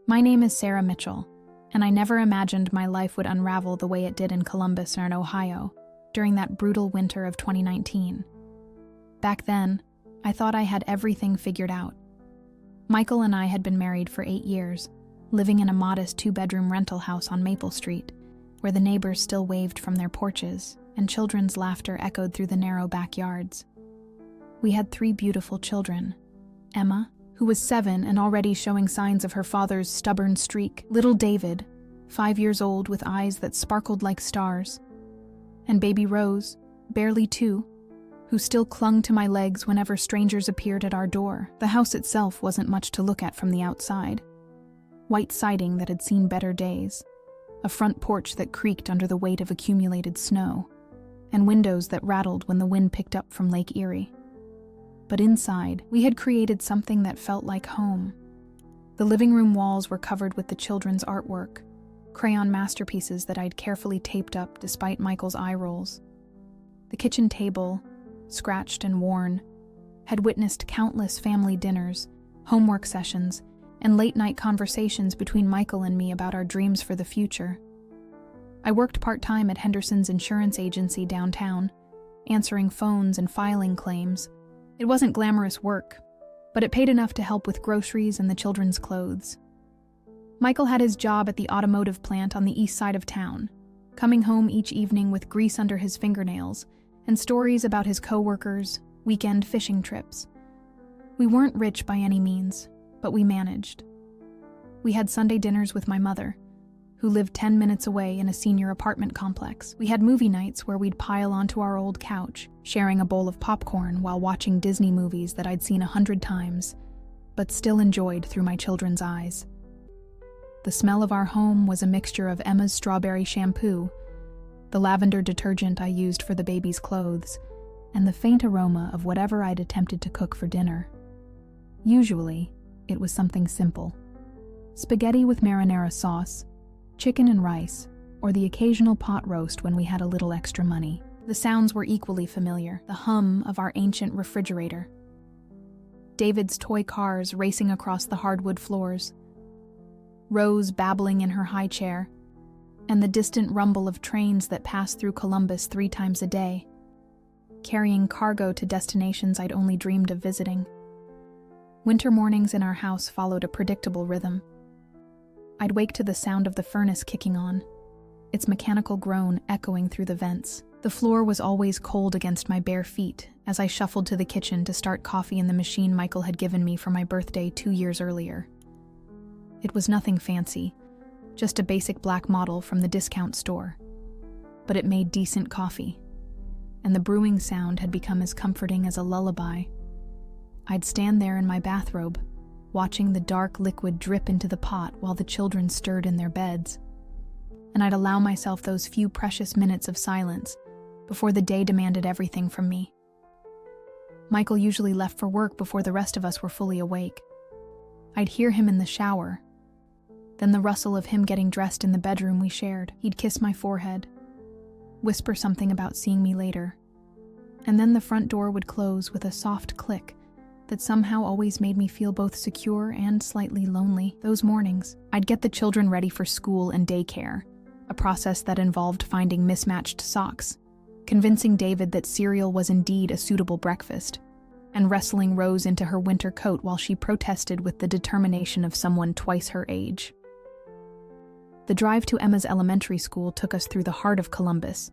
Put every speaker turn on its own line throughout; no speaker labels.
My name is Sarah Mitchell, and I never imagined my life would unravel the way it did in Columbus or in Ohio during that brutal winter of 2019. Back then, I thought I had everything figured out. Michael and I had been married for 8 years, living in a modest 2-bedroom rental house on Maple Street, where the neighbors still waved from their porches and children's laughter echoed through the narrow backyards. We had 3 beautiful children: Emma, who was 7 and already showing signs of her father's stubborn streak; little David, 5 years old with eyes that sparkled like stars; and baby Rose, barely 2, who still clung to my legs whenever strangers appeared at our door. The house itself wasn't much to look at from the outside. White siding that had seen better days, a front porch that creaked under the weight of accumulated snow, and windows that rattled when the wind picked up from Lake Erie. But inside, we had created something that felt like home. The living room walls were covered with the children's artwork, crayon masterpieces that I'd carefully taped up despite Michael's eye rolls. The kitchen table, scratched and worn, had witnessed countless family dinners, homework sessions, and late-night conversations between Michael and me about our dreams for the future. I worked part-time at Henderson's insurance agency downtown, answering phones and filing claims. It wasn't glamorous work, but it paid enough to help with groceries and the children's clothes. Michael had his job at the automotive plant on the east side of town, coming home each evening with grease under his fingernails and stories about his coworkers, weekend fishing trips. We weren't rich by any means, but we managed. We had Sunday dinners with my mother, who lived 10 minutes away in a senior apartment complex. We had movie nights where we'd pile onto our old couch, sharing a bowl of popcorn while watching Disney movies that I'd seen 100 times, but still enjoyed through my children's eyes. The smell of our home was a mixture of Emma's strawberry shampoo, the lavender detergent I used for the baby's clothes, and the faint aroma of whatever I'd attempted to cook for dinner. Usually, it was something simple: spaghetti with marinara sauce, chicken and rice, or the occasional pot roast when we had a little extra money. The sounds were equally familiar: the hum of our ancient refrigerator, David's toy cars racing across the hardwood floors, Rose babbling in her high chair, and the distant rumble of trains that passed through Columbus 3 times a day, carrying cargo to destinations I'd only dreamed of visiting. Winter mornings in our house followed a predictable rhythm. I'd wake to the sound of the furnace kicking on, its mechanical groan echoing through the vents. The floor was always cold against my bare feet as I shuffled to the kitchen to start coffee in the machine Michael had given me for my birthday 2 years earlier. It was nothing fancy, just a basic black model from the discount store. But it made decent coffee, and the brewing sound had become as comforting as a lullaby. I'd stand there in my bathrobe, watching the dark liquid drip into the pot while the children stirred in their beds. And I'd allow myself those few precious minutes of silence before the day demanded everything from me. Michael usually left for work before the rest of us were fully awake. I'd hear him in the shower, then the rustle of him getting dressed in the bedroom we shared. He'd kiss my forehead, whisper something about seeing me later, and then the front door would close with a soft click that somehow always made me feel both secure and slightly lonely. Those mornings, I'd get the children ready for school and daycare, a process that involved finding mismatched socks, convincing David that cereal was indeed a suitable breakfast, and wrestling Rose into her winter coat while she protested with the determination of someone twice her age. The drive to Emma's elementary school took us through the heart of Columbus,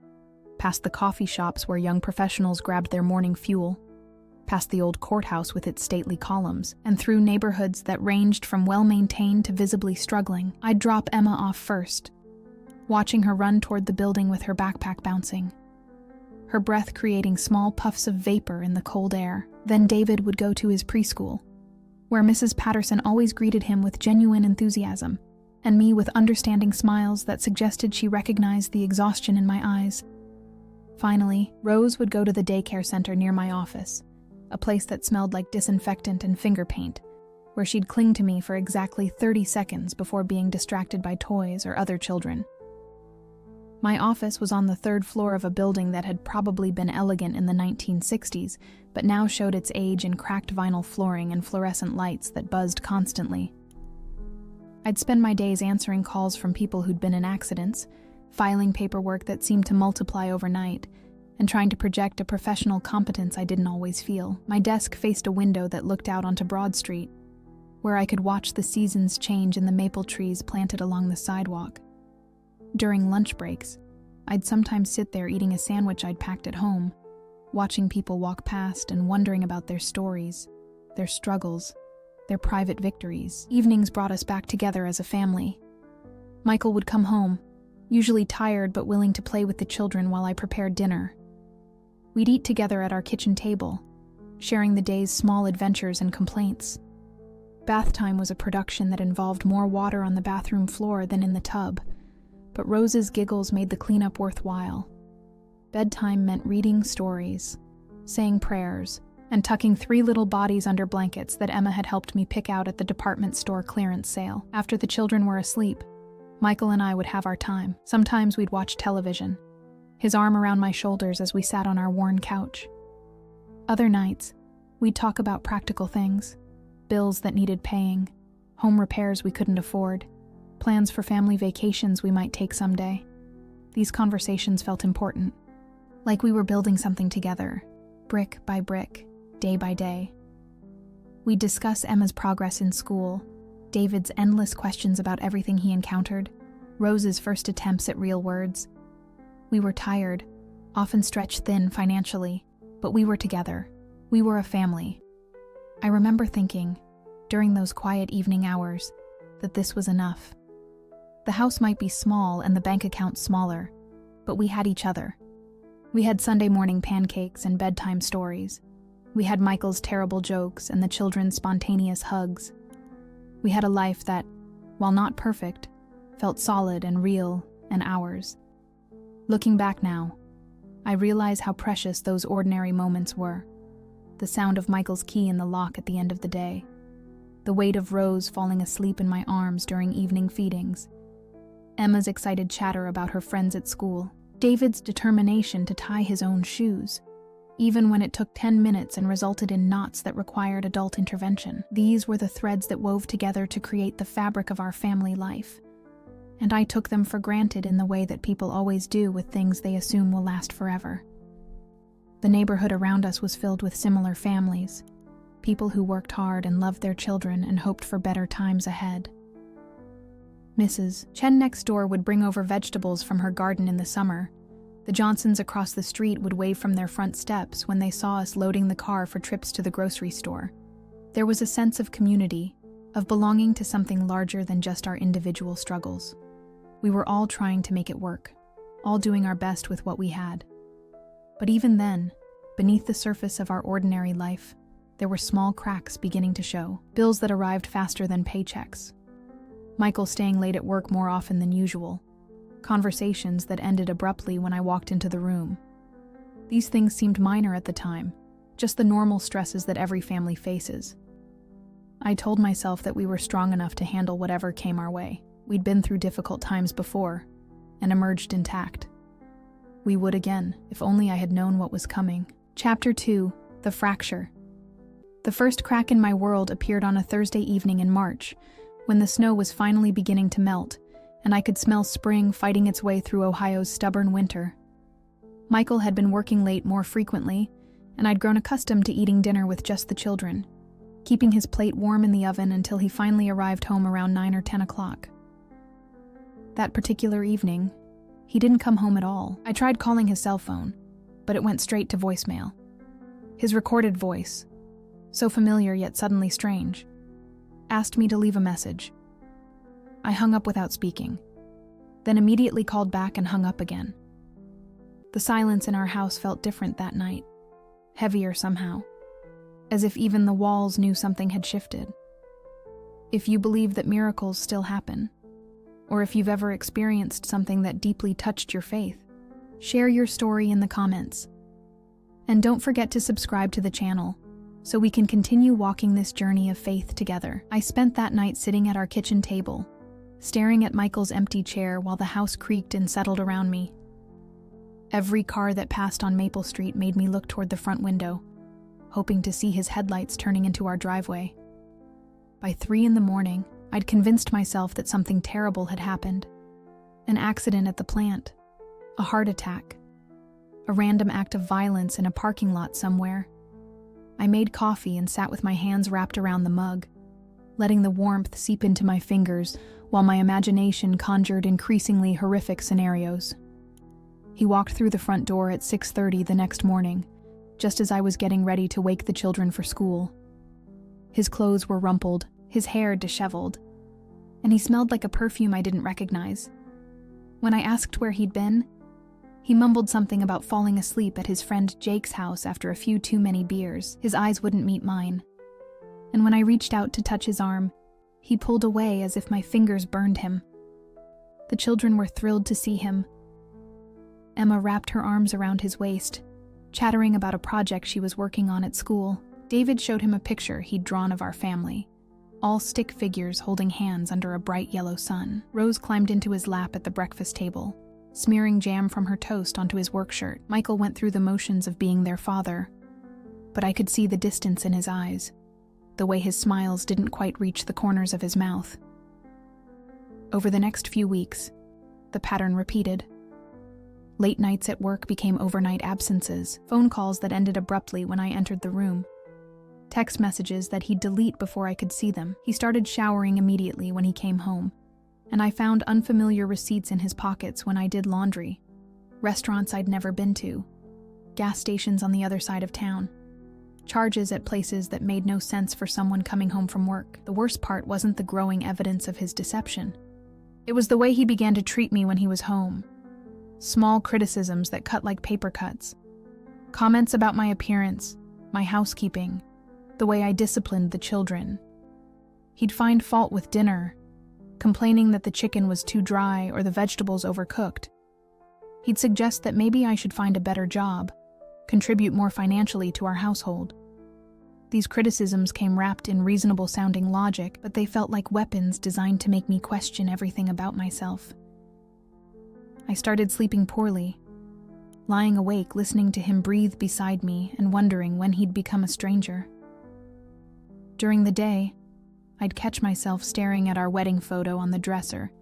past the coffee shops where young professionals grabbed their morning fuel, past the old courthouse with its stately columns, and through neighborhoods that ranged from well-maintained to visibly struggling. I'd drop Emma off first, watching her run toward the building with her backpack bouncing, her breath creating small puffs of vapor in the cold air. Then David would go to his preschool, where Mrs. Patterson always greeted him with genuine enthusiasm, and me with understanding smiles that suggested she recognized the exhaustion in my eyes. Finally, Rose would go to the daycare center near my office, a place that smelled like disinfectant and finger paint, where she'd cling to me for exactly 30 seconds before being distracted by toys or other children. My office was on the 3rd floor of a building that had probably been elegant in the 1960s, but now showed its age in cracked vinyl flooring and fluorescent lights that buzzed constantly. I'd spend my days answering calls from people who'd been in accidents, filing paperwork that seemed to multiply overnight, and trying to project a professional competence I didn't always feel. My desk faced a window that looked out onto Broad Street, where I could watch the seasons change in the maple trees planted along the sidewalk. During lunch breaks, I'd sometimes sit there eating a sandwich I'd packed at home, watching people walk past and wondering about their stories, their struggles, their private victories. Evenings brought us back together as a family. Michael would come home, usually tired but willing to play with the children while I prepared dinner. We'd eat together at our kitchen table, sharing the day's small adventures and complaints. Bath time was a production that involved more water on the bathroom floor than in the tub, but Rose's giggles made the cleanup worthwhile. Bedtime meant reading stories, saying prayers, and tucking 3 little bodies under blankets that Emma had helped me pick out at the department store clearance sale. After the children were asleep, Michael and I would have our time. Sometimes we'd watch television, his arm around my shoulders as we sat on our worn couch. Other nights, we'd talk about practical things, bills that needed paying, home repairs we couldn't afford, plans for family vacations we might take someday. These conversations felt important, like we were building something together, brick by brick, day by day. We'd discuss Emma's progress in school, David's endless questions about everything he encountered, Rose's first attempts at real words. We were tired, often stretched thin financially, but we were together. We were a family. I remember thinking, during those quiet evening hours, that this was enough. The house might be small and the bank account smaller, but we had each other. We had Sunday morning pancakes and bedtime stories. We had Michael's terrible jokes and the children's spontaneous hugs. We had a life that, while not perfect, felt solid and real and ours. Looking back now, I realize how precious those ordinary moments were. The sound of Michael's key in the lock at the end of the day. The weight of Rose falling asleep in my arms during evening feedings. Emma's excited chatter about her friends at school. David's determination to tie his own shoes, even when it took 10 minutes and resulted in knots that required adult intervention. These were the threads that wove together to create the fabric of our family life. And I took them for granted in the way that people always do with things they assume will last forever. The neighborhood around us was filled with similar families, people who worked hard and loved their children and hoped for better times ahead. Mrs. Chen next door would bring over vegetables from her garden in the summer. The Johnsons across the street would wave from their front steps when they saw us loading the car for trips to the grocery store. There was a sense of community, of belonging to something larger than just our individual struggles. We were all trying to make it work, all doing our best with what we had. But even then, beneath the surface of our ordinary life, there were small cracks beginning to show. Bills that arrived faster than paychecks. Michael staying late at work more often than usual. Conversations that ended abruptly when I walked into the room. These things seemed minor at the time, just the normal stresses that every family faces. I told myself that we were strong enough to handle whatever came our way. We'd been through difficult times before, and emerged intact. We would again, if only I had known what was coming. Chapter 2, The Fracture. The first crack in my world appeared on a Thursday evening in March, when the snow was finally beginning to melt, and I could smell spring fighting its way through Ohio's stubborn winter. Michael had been working late more frequently, and I'd grown accustomed to eating dinner with just the children, keeping his plate warm in the oven until he finally arrived home around 9 or 10 o'clock. That particular evening, he didn't come home at all. I tried calling his cell phone, but it went straight to voicemail. His recorded voice, so familiar yet suddenly strange, asked me to leave a message. I hung up without speaking, then immediately called back and hung up again. The silence in our house felt different that night, heavier somehow, as if even the walls knew something had shifted. If you believe that miracles still happen, or if you've ever experienced something that deeply touched your faith, share your story in the comments. And don't forget to subscribe to the channel, so we can continue walking this journey of faith together. I spent that night sitting at our kitchen table, staring at Michael's empty chair while the house creaked and settled around me. Every car that passed on Maple Street made me look toward the front window, hoping to see his headlights turning into our driveway. By 3 in the morning, I'd convinced myself that something terrible had happened. An accident at the plant, a heart attack, a random act of violence in a parking lot somewhere. I made coffee and sat with my hands wrapped around the mug, letting the warmth seep into my fingers while my imagination conjured increasingly horrific scenarios. He walked through the front door at 6:30 the next morning, just as I was getting ready to wake the children for school. His clothes were rumpled, his hair disheveled, and he smelled like a perfume I didn't recognize. When I asked where he'd been, he mumbled something about falling asleep at his friend Jake's house after a few too many beers. His eyes wouldn't meet mine. And when I reached out to touch his arm, he pulled away as if my fingers burned him. The children were thrilled to see him. Emma wrapped her arms around his waist, chattering about a project she was working on at school. David showed him a picture he'd drawn of our family, all stick figures holding hands under a bright yellow sun. Rose climbed into his lap at the breakfast table, smearing jam from her toast onto his work shirt. Michael went through the motions of being their father, but I could see the distance in his eyes, the way his smiles didn't quite reach the corners of his mouth. Over the next few weeks, the pattern repeated. Late nights at work became overnight absences, phone calls that ended abruptly when I entered the room, text messages that he'd delete before I could see them. He started showering immediately when he came home, and I found unfamiliar receipts in his pockets when I did laundry, restaurants I'd never been to, gas stations on the other side of town, charges at places that made no sense for someone coming home from work. The worst part wasn't the growing evidence of his deception. It was the way he began to treat me when he was home. Small criticisms that cut like paper cuts. Comments about my appearance, my housekeeping, the way I disciplined the children. He'd find fault with dinner, complaining that the chicken was too dry or the vegetables overcooked. He'd suggest that maybe I should find a better job, contribute more financially to our household. These criticisms came wrapped in reasonable-sounding logic, but they felt like weapons designed to make me question everything about myself. I started sleeping poorly, lying awake listening to him breathe beside me and wondering when he'd become a stranger. During the day, I'd catch myself staring at our wedding photo on the dresser,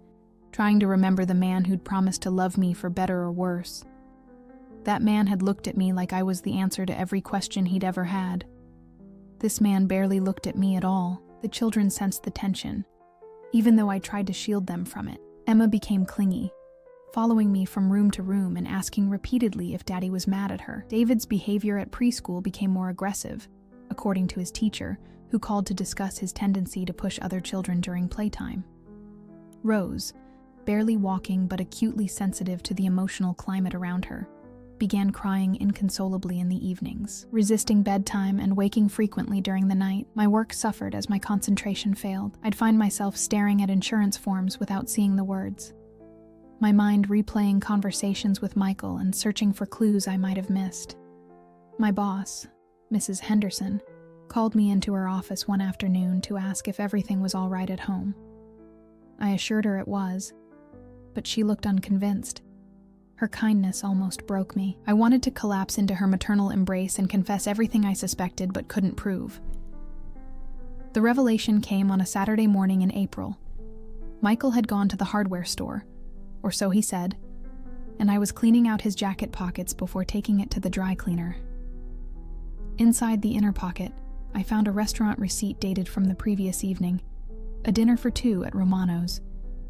trying to remember the man who'd promised to love me for better or worse. That man had looked at me like I was the answer to every question he'd ever had. This man barely looked at me at all. The children sensed the tension, even though I tried to shield them from it. Emma became clingy, following me from room to room and asking repeatedly if Daddy was mad at her. David's behavior at preschool became more aggressive, according to his teacher, who called to discuss his tendency to push other children during playtime. Rose, barely walking but acutely sensitive to the emotional climate around her, began crying inconsolably in the evenings, resisting bedtime and waking frequently during the night. My work suffered as my concentration failed. I'd find myself staring at insurance forms without seeing the words, my mind replaying conversations with Michael and searching for clues I might have missed. My boss, Mrs. Henderson, called me into her office one afternoon to ask if everything was all right at home. I assured her it was, but she looked unconvinced. Her kindness almost broke me. I wanted to collapse into her maternal embrace and confess everything I suspected but couldn't prove. The revelation came on a Saturday morning in April. Michael had gone to the hardware store, or so he said, and I was cleaning out his jacket pockets before taking it to the dry cleaner. Inside the inner pocket, I found a restaurant receipt dated from the previous evening, a dinner for two at Romano's,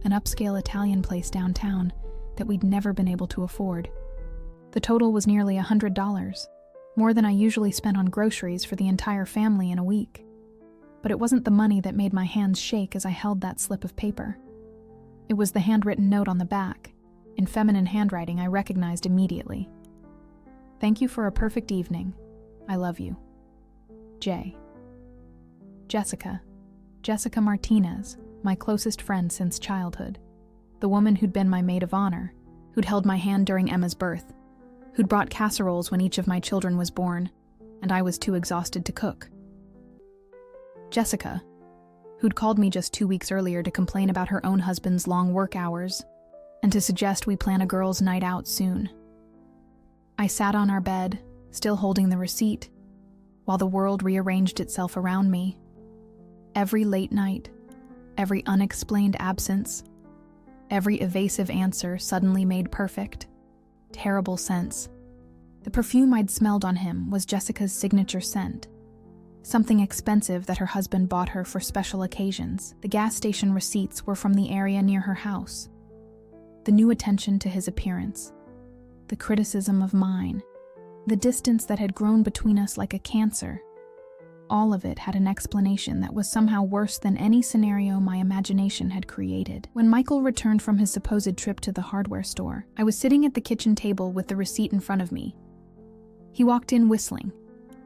an upscale Italian place downtown that we'd never been able to afford. The total was nearly $100, more than I usually spent on groceries for the entire family in a week. But it wasn't the money that made my hands shake as I held that slip of paper. It was the handwritten note on the back, in feminine handwriting I recognized immediately. Thank you for a perfect evening. I love you. J. Jessica Martinez, my closest friend since childhood. The woman who'd been my maid of honor, who'd held my hand during Emma's birth, who'd brought casseroles when each of my children was born, and I was too exhausted to cook. Jessica, who'd called me just 2 weeks earlier to complain about her own husband's long work hours, and to suggest we plan a girls' night out soon. I sat on our bed, still holding the receipt, while the world rearranged itself around me. Every late night, every unexplained absence, every evasive answer suddenly made perfect. Terrible sense. The perfume I'd smelled on him was Jessica's signature scent, something expensive that her husband bought her for special occasions. The gas station receipts were from the area near her house. The new attention to his appearance, the criticism of mine, the distance that had grown between us like a cancer. All of it had an explanation that was somehow worse than any scenario my imagination had created. When Michael returned from his supposed trip to the hardware store, I was sitting at the kitchen table with the receipt in front of me. He walked in whistling,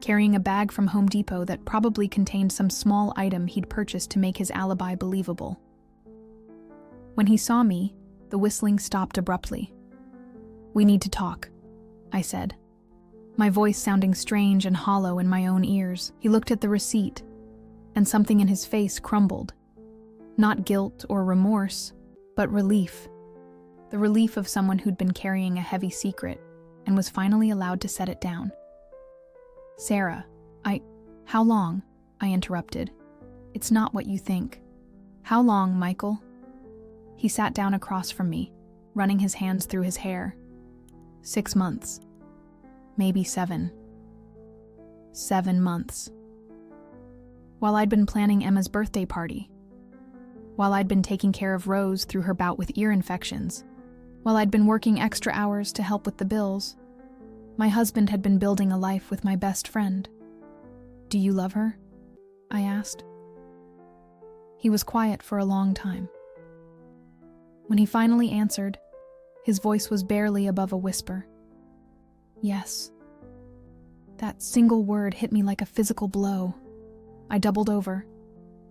carrying a bag from Home Depot that probably contained some small item he'd purchased to make his alibi believable. When he saw me, the whistling stopped abruptly. "We need to talk," I said, my voice sounding strange and hollow in my own ears. He looked at the receipt, and something in his face crumbled. Not guilt or remorse, but relief. The relief of someone who'd been carrying a heavy secret and was finally allowed to set it down. "Sarah, how long?" I interrupted. "It's not what you think." "How long, Michael?" He sat down across from me, running his hands through his hair. 6 months. Maybe 7. 7 months. While I'd been planning Emma's birthday party, while I'd been taking care of Rose through her bout with ear infections, while I'd been working extra hours to help with the bills, my husband had been building a life with my best friend. "Do you love her?" I asked. He was quiet for a long time. When he finally answered, his voice was barely above a whisper. "Yes." That single word hit me like a physical blow. I doubled over,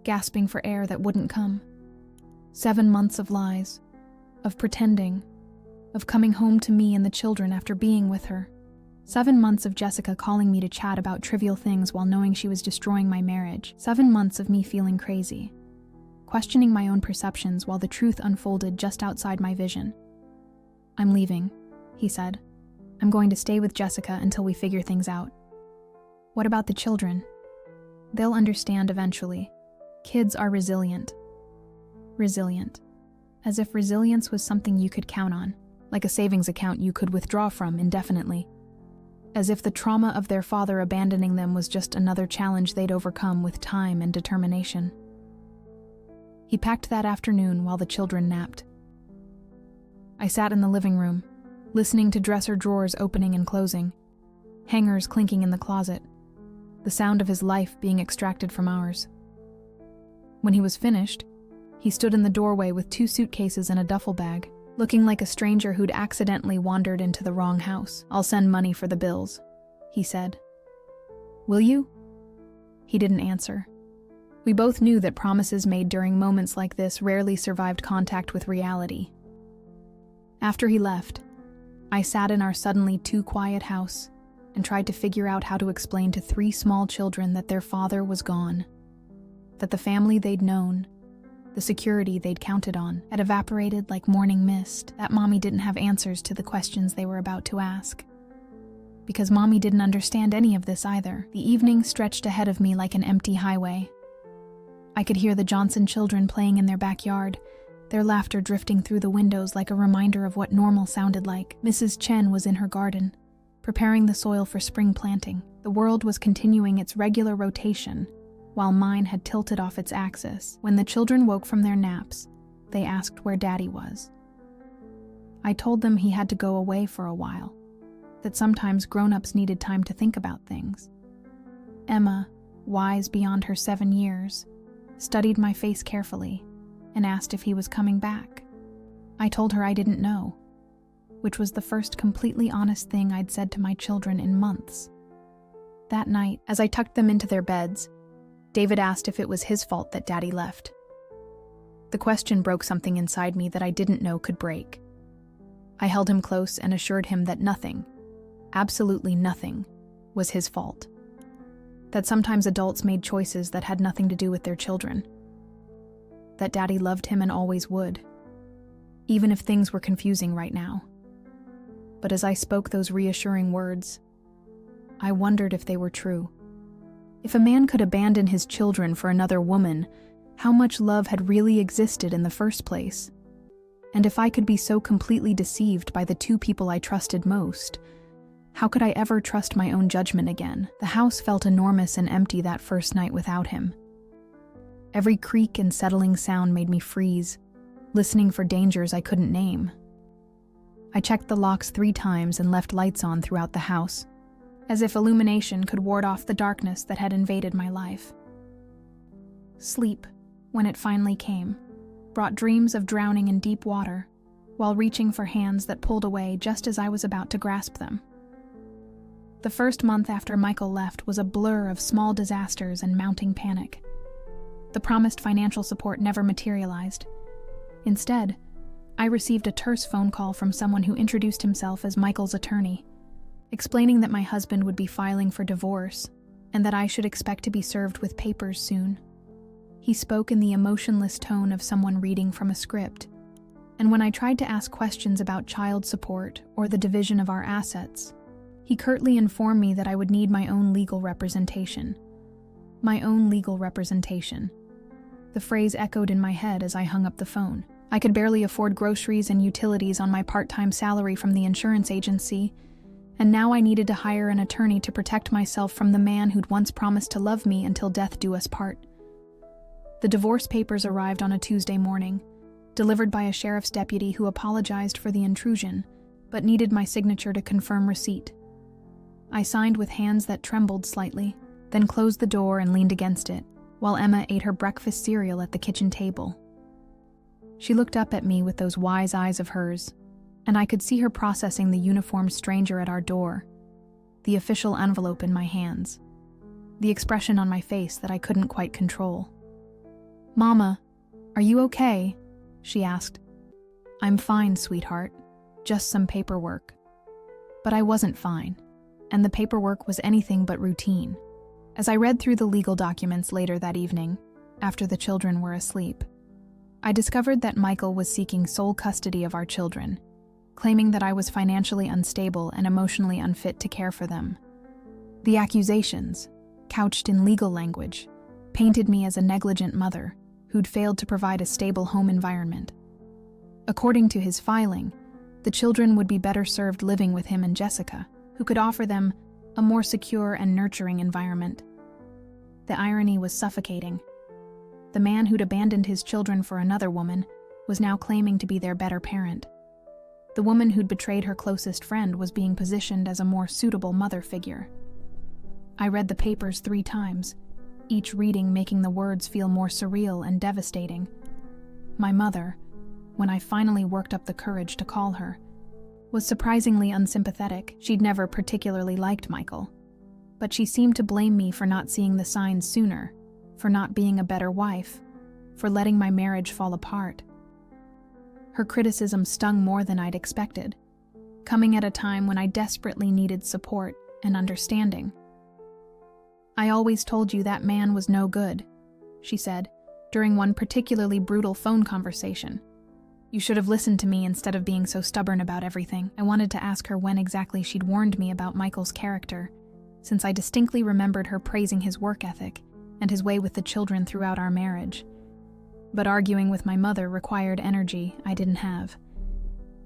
gasping for air that wouldn't come. 7 months of lies, of pretending, of coming home to me and the children after being with her. 7 months of Jessica calling me to chat about trivial things while knowing she was destroying my marriage. 7 months of me feeling crazy, questioning my own perceptions while the truth unfolded just outside my vision. "I'm leaving," he said. "I'm going to stay with Jessica until we figure things out." "What about the children?" "They'll understand eventually. Kids are resilient." Resilient. As if resilience was something you could count on, like a savings account you could withdraw from indefinitely. As if the trauma of their father abandoning them was just another challenge they'd overcome with time and determination. He packed that afternoon while the children napped. I sat in the living room, listening to dresser drawers opening and closing, hangers clinking in the closet, the sound of his life being extracted from ours. When he was finished, he stood in the doorway with 2 suitcases and a duffel bag, looking like a stranger who'd accidentally wandered into the wrong house. "I'll send money for the bills," he said. "Will you?" He didn't answer. We both knew that promises made during moments like this rarely survived contact with reality. After he left, I sat in our suddenly too quiet house and tried to figure out how to explain to 3 small children that their father was gone, that the family they'd known, the security they'd counted on, had evaporated like morning mist, that Mommy didn't have answers to the questions they were about to ask. Because Mommy didn't understand any of this either. The evening stretched ahead of me like an empty highway. I could hear the Johnson children playing in their backyard, their laughter drifting through the windows like a reminder of what normal sounded like. Mrs. Chen was in her garden, preparing the soil for spring planting. The world was continuing its regular rotation, while mine had tilted off its axis. When the children woke from their naps, they asked where Daddy was. I told them he had to go away for a while, that sometimes grown-ups needed time to think about things. Emma, wise beyond her 7 years, studied my face carefully and asked if he was coming back. I told her I didn't know, which was the first completely honest thing I'd said to my children in months. That night, as I tucked them into their beds, David asked if it was his fault that Daddy left. The question broke something inside me that I didn't know could break. I held him close and assured him that nothing, absolutely nothing, was his fault. That sometimes adults made choices that had nothing to do with their children. That Daddy loved him and always would, even if things were confusing right now. But as I spoke those reassuring words, I wondered if they were true. If a man could abandon his children for another woman, How much love had really existed in the first place? And if I could be so completely deceived by the two people I trusted most, how could I ever trust my own judgment again? The house felt enormous and empty that first night without him. Every creak and settling sound made me freeze, listening for dangers I couldn't name. I checked the locks 3 times and left lights on throughout the house, as if illumination could ward off the darkness that had invaded my life. Sleep, when it finally came, brought dreams of drowning in deep water, while reaching for hands that pulled away just as I was about to grasp them. The first month after Michael left was a blur of small disasters and mounting panic. The promised financial support never materialized. Instead, I received a terse phone call from someone who introduced himself as Michael's attorney, explaining that my husband would be filing for divorce and that I should expect to be served with papers soon. He spoke in the emotionless tone of someone reading from a script, and when I tried to ask questions about child support or the division of our assets, he curtly informed me that I would need my own legal representation. My own legal representation. The phrase echoed in my head as I hung up the phone. I could barely afford groceries and utilities on my part-time salary from the insurance agency, and now I needed to hire an attorney to protect myself from the man who'd once promised to love me until death do us part. The divorce papers arrived on a Tuesday morning, delivered by a sheriff's deputy who apologized for the intrusion, but needed my signature to confirm receipt. I signed with hands that trembled slightly, then closed the door and leaned against it, while Emma ate her breakfast cereal at the kitchen table. She looked up at me with those wise eyes of hers, and I could see her processing the uniformed stranger at our door, the official envelope in my hands, the expression on my face that I couldn't quite control. "Mama, are you okay?" she asked. "I'm fine, sweetheart. Just some paperwork." But I wasn't fine, and the paperwork was anything but routine. As I read through the legal documents later that evening, after the children were asleep, I discovered that Michael was seeking sole custody of our children, claiming that I was financially unstable and emotionally unfit to care for them. The accusations, couched in legal language, painted me as a negligent mother who'd failed to provide a stable home environment. According to his filing, the children would be better served living with him and Jessica, who could offer them a more secure and nurturing environment. The irony was suffocating. The man who'd abandoned his children for another woman was now claiming to be their better parent. The woman who'd betrayed her closest friend was being positioned as a more suitable mother figure. I read the papers 3 times, each reading making the words feel more surreal and devastating. My mother, when I finally worked up the courage to call her, was surprisingly unsympathetic. She'd never particularly liked Michael, but she seemed to blame me for not seeing the signs sooner, for not being a better wife, for letting my marriage fall apart. Her criticism stung more than I'd expected, coming at a time when I desperately needed support and understanding. "I always told you that man was no good," she said, during one particularly brutal phone conversation. "You should have listened to me instead of being so stubborn about everything." I wanted to ask her when exactly she'd warned me about Michael's character, since I distinctly remembered her praising his work ethic and his way with the children throughout our marriage. But arguing with my mother required energy I didn't have,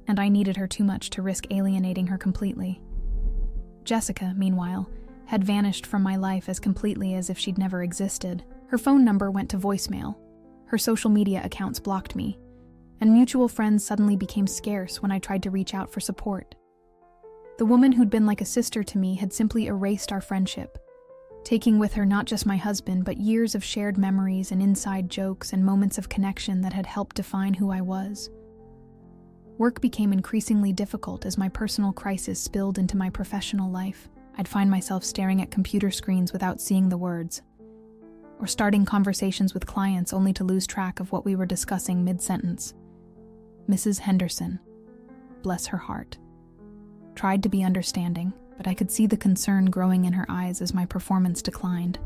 and I needed her too much to risk alienating her completely. Jessica, meanwhile, had vanished from my life as completely as if she'd never existed. Her phone number went to voicemail, her social media accounts blocked me, and mutual friends suddenly became scarce when I tried to reach out for support. The woman who'd been like a sister to me had simply erased our friendship, taking with her not just my husband, but years of shared memories and inside jokes and moments of connection that had helped define who I was. Work became increasingly difficult as my personal crisis spilled into my professional life. I'd find myself staring at computer screens without seeing the words, or starting conversations with clients only to lose track of what we were discussing mid-sentence. Mrs. Henderson, bless her heart, tried to be understanding, but I could see the concern growing in her eyes as my performance declined.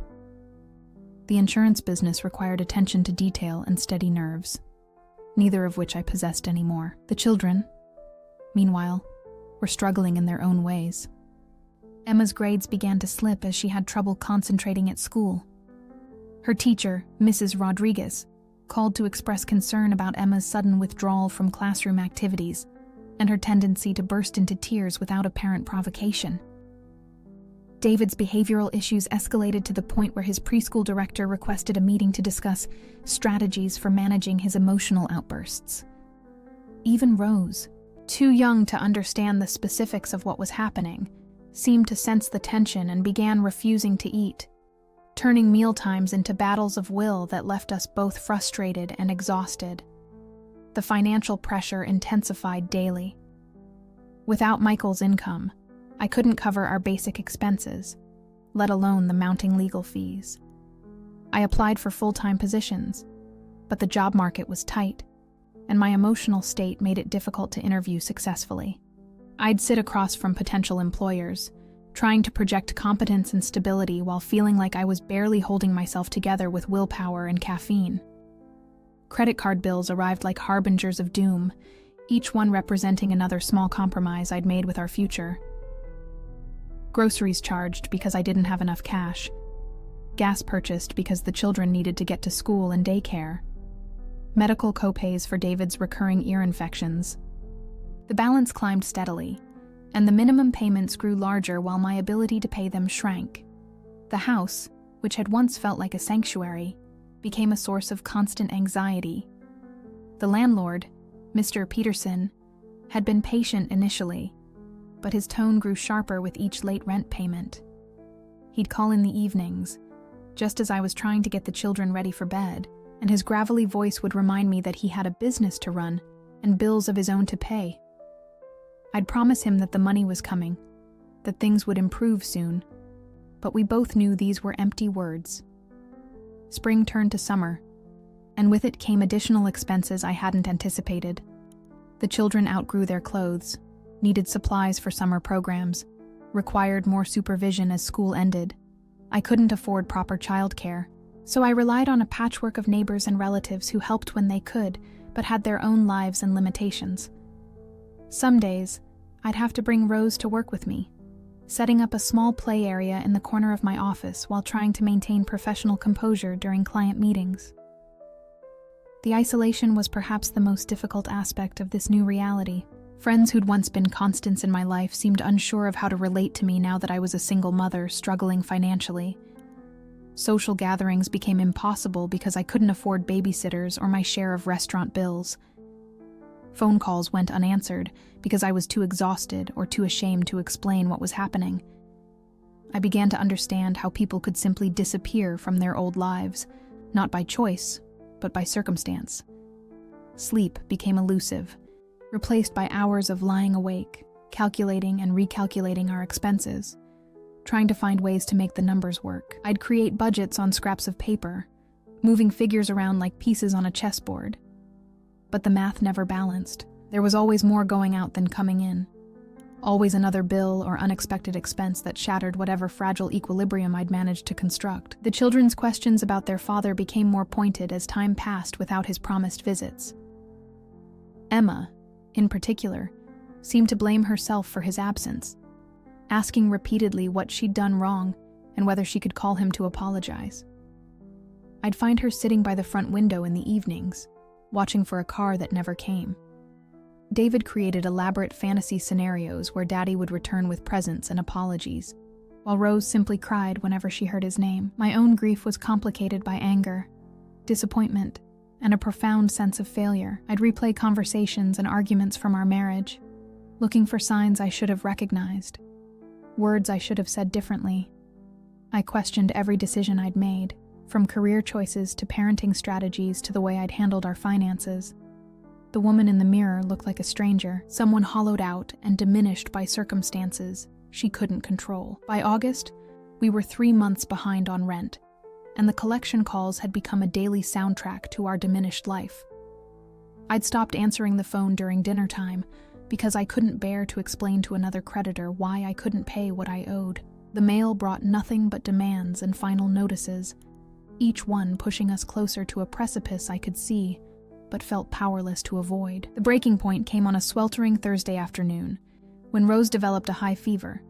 The insurance business required attention to detail and steady nerves, neither of which I possessed anymore. The children, meanwhile, were struggling in their own ways. Emma's grades began to slip as she had trouble concentrating at school. Her teacher, Mrs. Rodriguez, called to express concern about Emma's sudden withdrawal from classroom activities and her tendency to burst into tears without apparent provocation. David's behavioral issues escalated to the point where his preschool director requested a meeting to discuss strategies for managing his emotional outbursts. Even Rose, too young to understand the specifics of what was happening, seemed to sense the tension and began refusing to eat, turning mealtimes into battles of will that left us both frustrated and exhausted. The financial pressure intensified daily. Without Michael's income, I couldn't cover our basic expenses, let alone the mounting legal fees. I applied for full-time positions, but the job market was tight, and my emotional state made it difficult to interview successfully. I'd sit across from potential employers, trying to project competence and stability while feeling like I was barely holding myself together with willpower and caffeine. Credit card bills arrived like harbingers of doom, each one representing another small compromise I'd made with our future. Groceries charged because I didn't have enough cash. Gas purchased because the children needed to get to school and daycare. Medical copays for David's recurring ear infections. The balance climbed steadily, and the minimum payments grew larger while my ability to pay them shrank. The house, which had once felt like a sanctuary, became a source of constant anxiety. The landlord, Mr. Peterson, had been patient initially, but his tone grew sharper with each late rent payment. He'd call in the evenings, just as I was trying to get the children ready for bed, and his gravelly voice would remind me that he had a business to run and bills of his own to pay. I'd promise him that the money was coming, that things would improve soon, but we both knew these were empty words. Spring turned to summer, and with it came additional expenses I hadn't anticipated. The children outgrew their clothes, needed supplies for summer programs, required more supervision as school ended. I couldn't afford proper childcare, so I relied on a patchwork of neighbors and relatives who helped when they could, but had their own lives and limitations. Some days, I'd have to bring Rose to work with me, setting up a small play area in the corner of my office while trying to maintain professional composure during client meetings. The isolation was perhaps the most difficult aspect of this new reality. Friends who'd once been constants in my life seemed unsure of how to relate to me now that I was a single mother struggling financially. Social gatherings became impossible because I couldn't afford babysitters or my share of restaurant bills. Phone calls went unanswered because I was too exhausted or too ashamed to explain what was happening. I began to understand how people could simply disappear from their old lives, not by choice, but by circumstance. Sleep became elusive, replaced by hours of lying awake, calculating and recalculating our expenses, trying to find ways to make the numbers work. I'd create budgets on scraps of paper, moving figures around like pieces on a chessboard. But the math never balanced. There was always more going out than coming in. Always another bill or unexpected expense that shattered whatever fragile equilibrium I'd managed to construct. The children's questions about their father became more pointed as time passed without his promised visits. Emma, in particular, seemed to blame herself for his absence, asking repeatedly what she'd done wrong and whether she could call him to apologize. I'd find her sitting by the front window in the evenings, watching for a car that never came. David created elaborate fantasy scenarios where Daddy would return with presents and apologies, while Rose simply cried whenever she heard his name. My own grief was complicated by anger, disappointment, and a profound sense of failure. I'd replay conversations and arguments from our marriage, looking for signs I should have recognized, words I should have said differently. I questioned every decision I'd made, from career choices to parenting strategies to the way I'd handled our finances. The woman in the mirror looked like a stranger, someone hollowed out and diminished by circumstances she couldn't control. By August, we were 3 months behind on rent, and the collection calls had become a daily soundtrack to our diminished life. I'd stopped answering the phone during dinner time because I couldn't bear to explain to another creditor why I couldn't pay what I owed. The mail brought nothing but demands and final notices, each one pushing us closer to a precipice I could see, but felt powerless to avoid. The breaking point came on a sweltering Thursday afternoon, when Rose developed a high fever,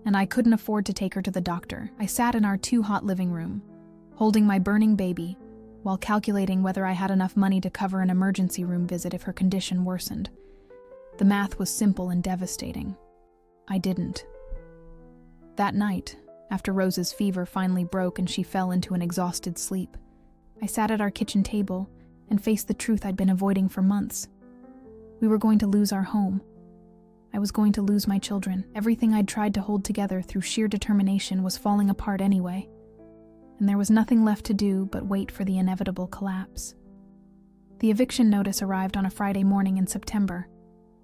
and I couldn't afford to take her to the doctor. I sat in our too-hot living room, holding my burning baby, while calculating whether I had enough money to cover an emergency room visit if her condition worsened. The math was simple and devastating. I didn't. That night, after Rose's fever finally broke and she fell into an exhausted sleep, I sat at our kitchen table and faced the truth I'd been avoiding for months. We were going to lose our home. I was going to lose my children. Everything I'd tried to hold together through sheer determination was falling apart anyway, and there was nothing left to do but wait for the inevitable collapse. The eviction notice arrived on a Friday morning in September,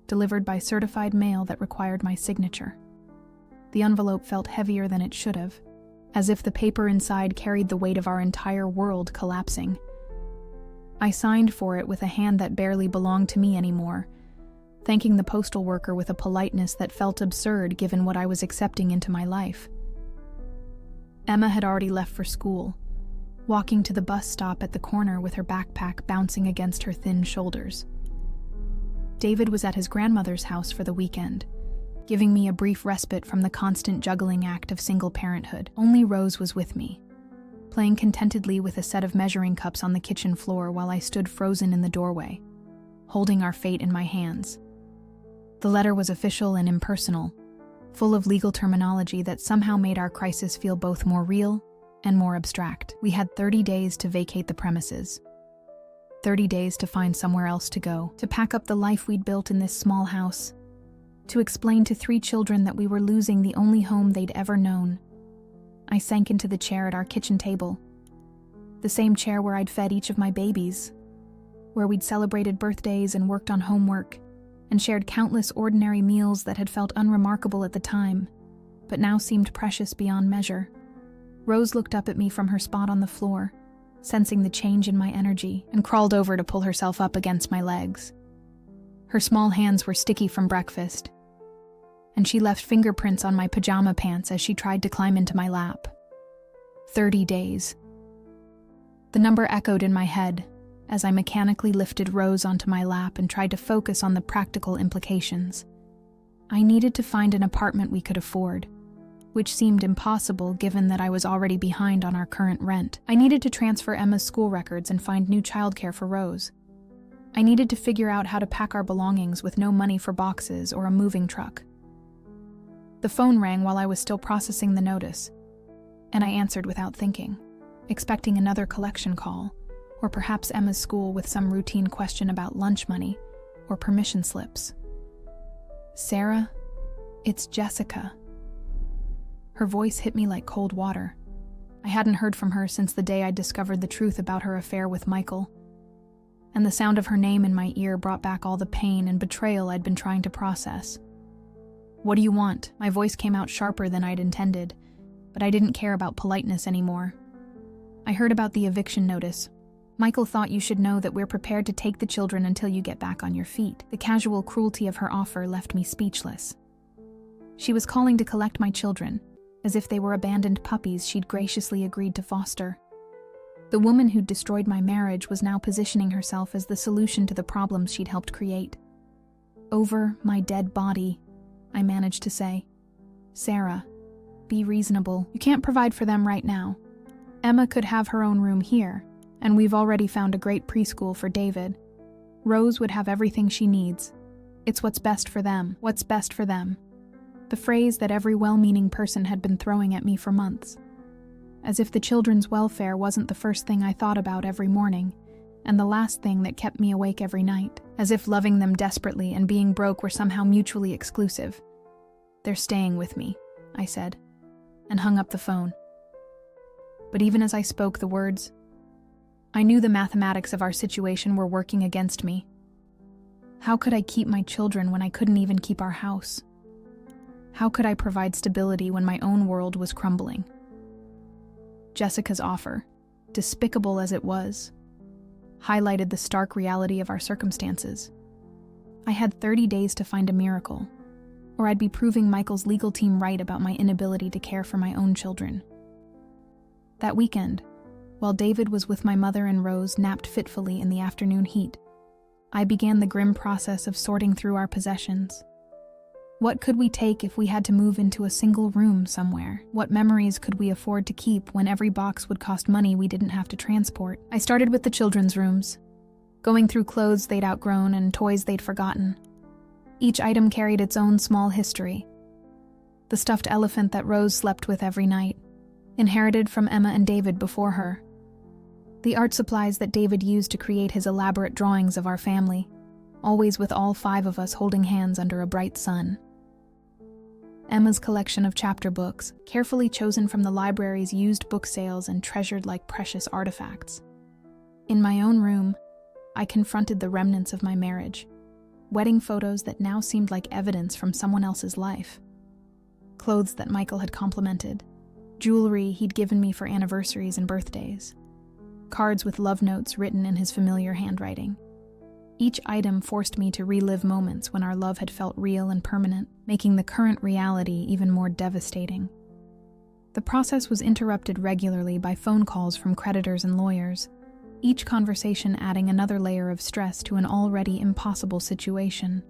delivered by certified mail that required my signature. The envelope felt heavier than it should have, as if the paper inside carried the weight of our entire world collapsing. I signed for it with a hand that barely belonged to me anymore, thanking the postal worker with a politeness that felt absurd given what I was accepting into my life. Emma had already left for school, walking to the bus stop at the corner with her backpack bouncing against her thin shoulders. David was at his grandmother's house for the weekend, giving me a brief respite from the constant juggling act of single parenthood. Only Rose was with me, playing contentedly with a set of measuring cups on the kitchen floor while I stood frozen in the doorway, holding our fate in my hands. The letter was official and impersonal, full of legal terminology that somehow made our crisis feel both more real and more abstract. We had 30 days to vacate the premises, 30 days to find somewhere else to go, to pack up the life we'd built in this small house, to explain to 3 children that we were losing the only home they'd ever known. I sank into the chair at our kitchen table, the same chair where I'd fed each of my babies, where we'd celebrated birthdays and worked on homework, and shared countless ordinary meals that had felt unremarkable at the time, but now seemed precious beyond measure. Rose looked up at me from her spot on the floor, sensing the change in my energy, and crawled over to pull herself up against my legs. Her small hands were sticky from breakfast, and she left fingerprints on my pajama pants as she tried to climb into my lap. 30 days. The number echoed in my head as I mechanically lifted Rose onto my lap and tried to focus on the practical implications. I needed to find an apartment we could afford, which seemed impossible given that I was already behind on our current rent. I needed to transfer Emma's school records and find new childcare for Rose. I needed to figure out how to pack our belongings with no money for boxes or a moving truck. The phone rang while I was still processing the notice, and I answered without thinking, expecting another collection call, or perhaps Emma's school with some routine question about lunch money or permission slips. "Sarah, it's Jessica." Her voice hit me like cold water. I hadn't heard from her since the day I discovered the truth about her affair with Michael, and the sound of her name in my ear brought back all the pain and betrayal I'd been trying to process. "What do you want?" My voice came out sharper than I'd intended, but I didn't care about politeness anymore. "I heard about the eviction notice. Michael thought you should know that we're prepared to take the children until you get back on your feet." The casual cruelty of her offer left me speechless. She was calling to collect my children, as if they were abandoned puppies she'd graciously agreed to foster. The woman who'd destroyed my marriage was now positioning herself as the solution to the problems she'd helped create. "Over my dead body," I managed to say. "Sarah, be reasonable. You can't provide for them right now. Emma could have her own room here, and we've already found a great preschool for David. Rose would have everything she needs. It's what's best for them. What's best for them." The phrase that every well-meaning person had been throwing at me for months. As if the children's welfare wasn't the first thing I thought about every morning, and the last thing that kept me awake every night. As if loving them desperately and being broke were somehow mutually exclusive. "They're staying with me," I said, and hung up the phone. But even as I spoke the words, I knew the mathematics of our situation were working against me. How could I keep my children when I couldn't even keep our house? How could I provide stability when my own world was crumbling? Jessica's offer, despicable as it was, highlighted the stark reality of our circumstances. I had 30 days to find a miracle, or I'd be proving Michael's legal team right about my inability to care for my own children. That weekend, while David was with my mother and Rose napped fitfully in the afternoon heat, I began the grim process of sorting through our possessions. What could we take if we had to move into a single room somewhere? What memories could we afford to keep when every box would cost money we didn't have to transport? I started with the children's rooms, going through clothes they'd outgrown and toys they'd forgotten. Each item carried its own small history. The stuffed elephant that Rose slept with every night, inherited from Emma and David before her. The art supplies that David used to create his elaborate drawings of our family, always with all 5 of us holding hands under a bright sun. Emma's collection of chapter books, carefully chosen from the library's used book sales and treasured like precious artifacts. In my own room, I confronted the remnants of my marriage, wedding photos that now seemed like evidence from someone else's life, clothes that Michael had complimented, jewelry he'd given me for anniversaries and birthdays, cards with love notes written in his familiar handwriting. Each item forced me to relive moments when our love had felt real and permanent, making the current reality even more devastating. The process was interrupted regularly by phone calls from creditors and lawyers, each conversation adding another layer of stress to an already impossible situation.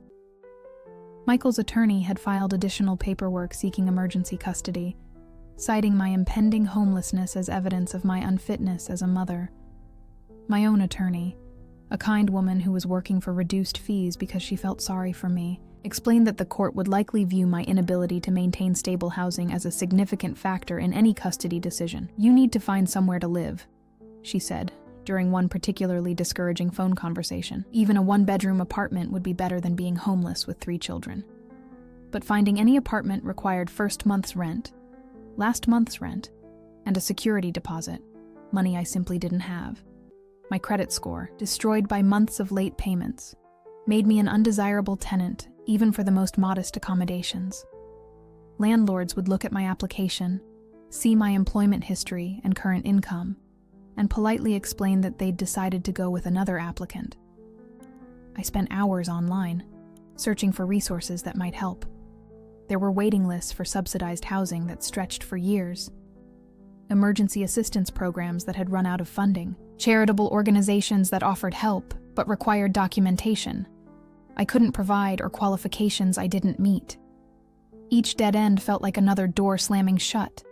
Michael's attorney had filed additional paperwork seeking emergency custody, citing my impending homelessness as evidence of my unfitness as a mother. My own attorney, a kind woman who was working for reduced fees because she felt sorry for me, explained that the court would likely view my inability to maintain stable housing as a significant factor in any custody decision. "You need to find somewhere to live," she said, during one particularly discouraging phone conversation. "Even a 1-bedroom apartment would be better than being homeless with 3 children. But finding any apartment required first month's rent, last month's rent, and a security deposit, money I simply didn't have. My credit score, destroyed by months of late payments, made me an undesirable tenant even for the most modest accommodations. Landlords would look at my application, see my employment history and current income, and politely explain that they'd decided to go with another applicant. I spent hours online, searching for resources that might help. There were waiting lists for subsidized housing that stretched for years, emergency assistance programs that had run out of funding, charitable organizations that offered help but required documentation I couldn't provide or qualifications I didn't meet. Each dead end felt like another door slamming shut,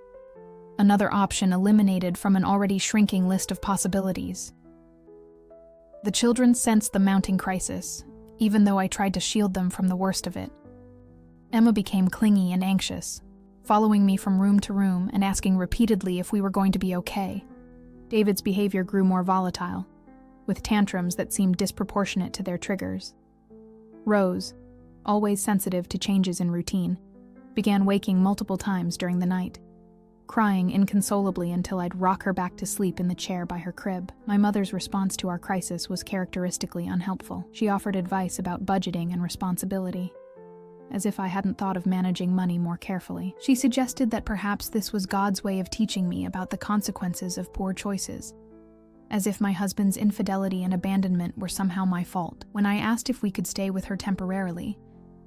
another option eliminated from an already shrinking list of possibilities. The children sensed the mounting crisis, even though I tried to shield them from the worst of it. Emma became clingy and anxious, following me from room to room and asking repeatedly if we were going to be okay. David's behavior grew more volatile, with tantrums that seemed disproportionate to their triggers. Rose, always sensitive to changes in routine, began waking multiple times during the night, crying inconsolably until I'd rock her back to sleep in the chair by her crib. My mother's response to our crisis was characteristically unhelpful. She offered advice about budgeting and responsibility, as if I hadn't thought of managing money more carefully. She suggested that perhaps this was God's way of teaching me about the consequences of poor choices, as if my husband's infidelity and abandonment were somehow my fault. When I asked if we could stay with her temporarily,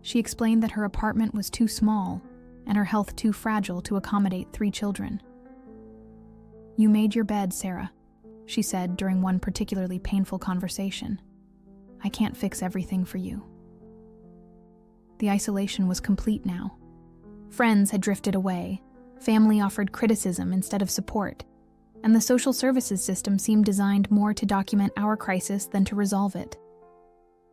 she explained that her apartment was too small and her health too fragile to accommodate 3 children. "You made your bed, Sarah," she said during one particularly painful conversation. "I can't fix everything for you." The isolation was complete now. Friends had drifted away, family offered criticism instead of support, and the social services system seemed designed more to document our crisis than to resolve it.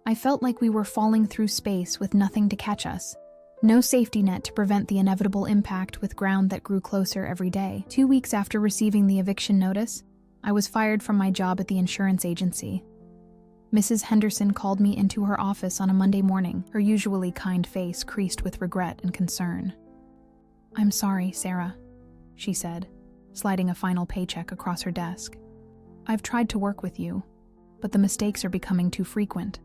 I felt like we were falling through space with nothing to catch us, no safety net to prevent the inevitable impact with ground that grew closer every day. 2 weeks after receiving the eviction notice, I was fired from my job at the insurance agency. Mrs. Henderson called me into her office on a Monday morning, her usually kind face creased with regret and concern. "I'm sorry, Sarah," she said, sliding a final paycheck across her desk. "I've tried to work with you, but the mistakes are becoming too frequent.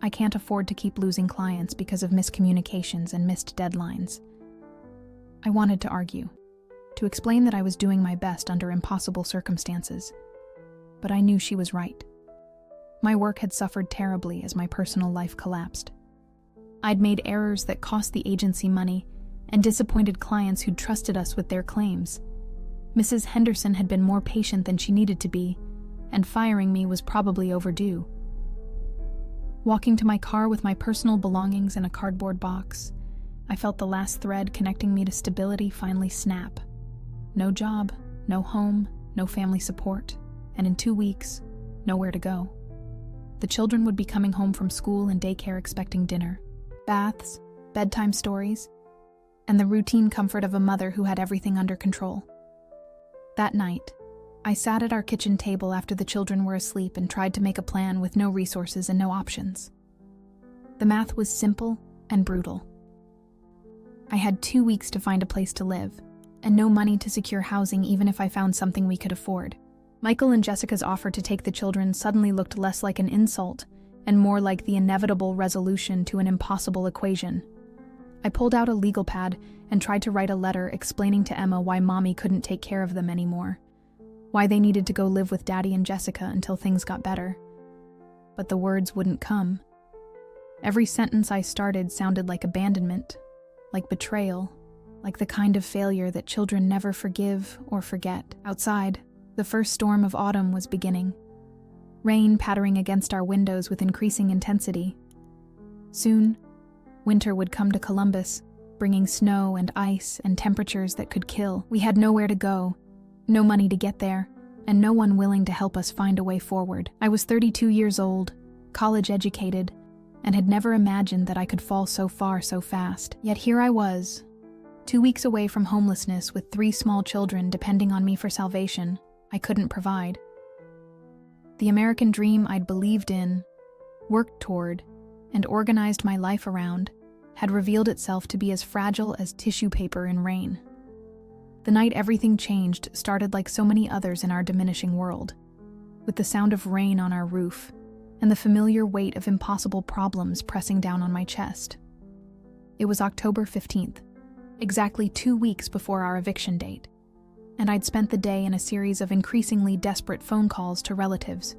I can't afford to keep losing clients because of miscommunications and missed deadlines." I wanted to argue, to explain that I was doing my best under impossible circumstances, but I knew she was right. My work had suffered terribly as my personal life collapsed. I'd made errors that cost the agency money and disappointed clients who'd trusted us with their claims. Mrs. Henderson had been more patient than she needed to be, and firing me was probably overdue. Walking to my car with my personal belongings in a cardboard box, I felt the last thread connecting me to stability finally snap. No job, no home, no family support, and in 2 weeks, nowhere to go. The children would be coming home from school and daycare expecting dinner, baths, bedtime stories, and the routine comfort of a mother who had everything under control. That night, I sat at our kitchen table after the children were asleep and tried to make a plan with no resources and no options. The math was simple and brutal. I had 2 weeks to find a place to live, and no money to secure housing even if I found something we could afford. Michael and Jessica's offer to take the children suddenly looked less like an insult and more like the inevitable resolution to an impossible equation. I pulled out a legal pad and tried to write a letter explaining to Emma why Mommy couldn't take care of them anymore, why they needed to go live with Daddy and Jessica until things got better. But the words wouldn't come. Every sentence I started sounded like abandonment, like betrayal, like the kind of failure that children never forgive or forget. Outside, the first storm of autumn was beginning, rain pattering against our windows with increasing intensity. Soon, winter would come to Columbus, bringing snow and ice and temperatures that could kill. We had nowhere to go, no money to get there, and no one willing to help us find a way forward. I was 32 years old, college educated, and had never imagined that I could fall so far so fast. Yet here I was, 2 weeks away from homelessness with 3 small children depending on me for salvation I couldn't provide. The American dream I'd believed in, worked toward, and organized my life around had revealed itself to be as fragile as tissue paper in rain. The night everything changed started like so many others in our diminishing world, with the sound of rain on our roof and the familiar weight of impossible problems pressing down on my chest. It was October 15th, exactly 2 weeks before our eviction date, and I'd spent the day in a series of increasingly desperate phone calls to relatives,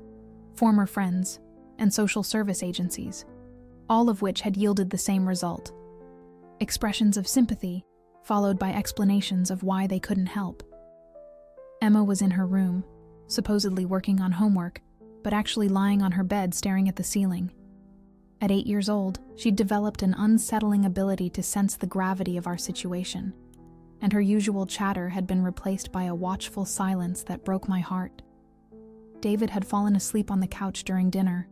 former friends, and social service agencies, all of which had yielded the same result: expressions of sympathy, followed by explanations of why they couldn't help. Emma was in her room, supposedly working on homework, but actually lying on her bed staring at the ceiling. At 8 years old, she'd developed an unsettling ability to sense the gravity of our situation, and her usual chatter had been replaced by a watchful silence that broke my heart. David had fallen asleep on the couch during dinner,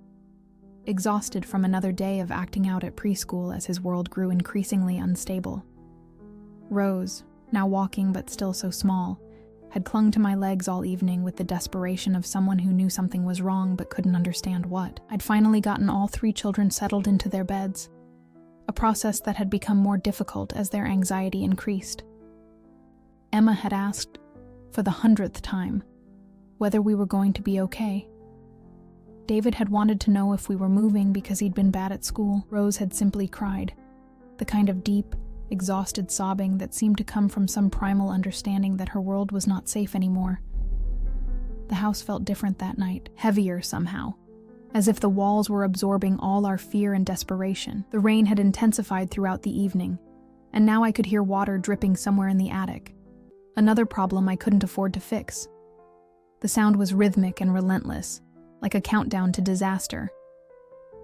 exhausted from another day of acting out at preschool as his world grew increasingly unstable. Rose, now walking but still so small, had clung to my legs all evening with the desperation of someone who knew something was wrong but couldn't understand what. I'd finally gotten all 3 children settled into their beds, a process that had become more difficult as their anxiety increased. Emma had asked, for the 100th time, whether we were going to be okay. David had wanted to know if we were moving because he'd been bad at school. Rose had simply cried, the kind of deep, exhausted sobbing that seemed to come from some primal understanding that her world was not safe anymore. The house felt different that night, heavier somehow, as if the walls were absorbing all our fear and desperation. The rain had intensified throughout the evening, and now I could hear water dripping somewhere in the attic. Another problem I couldn't afford to fix. The sound was rhythmic and relentless, like a countdown to disaster.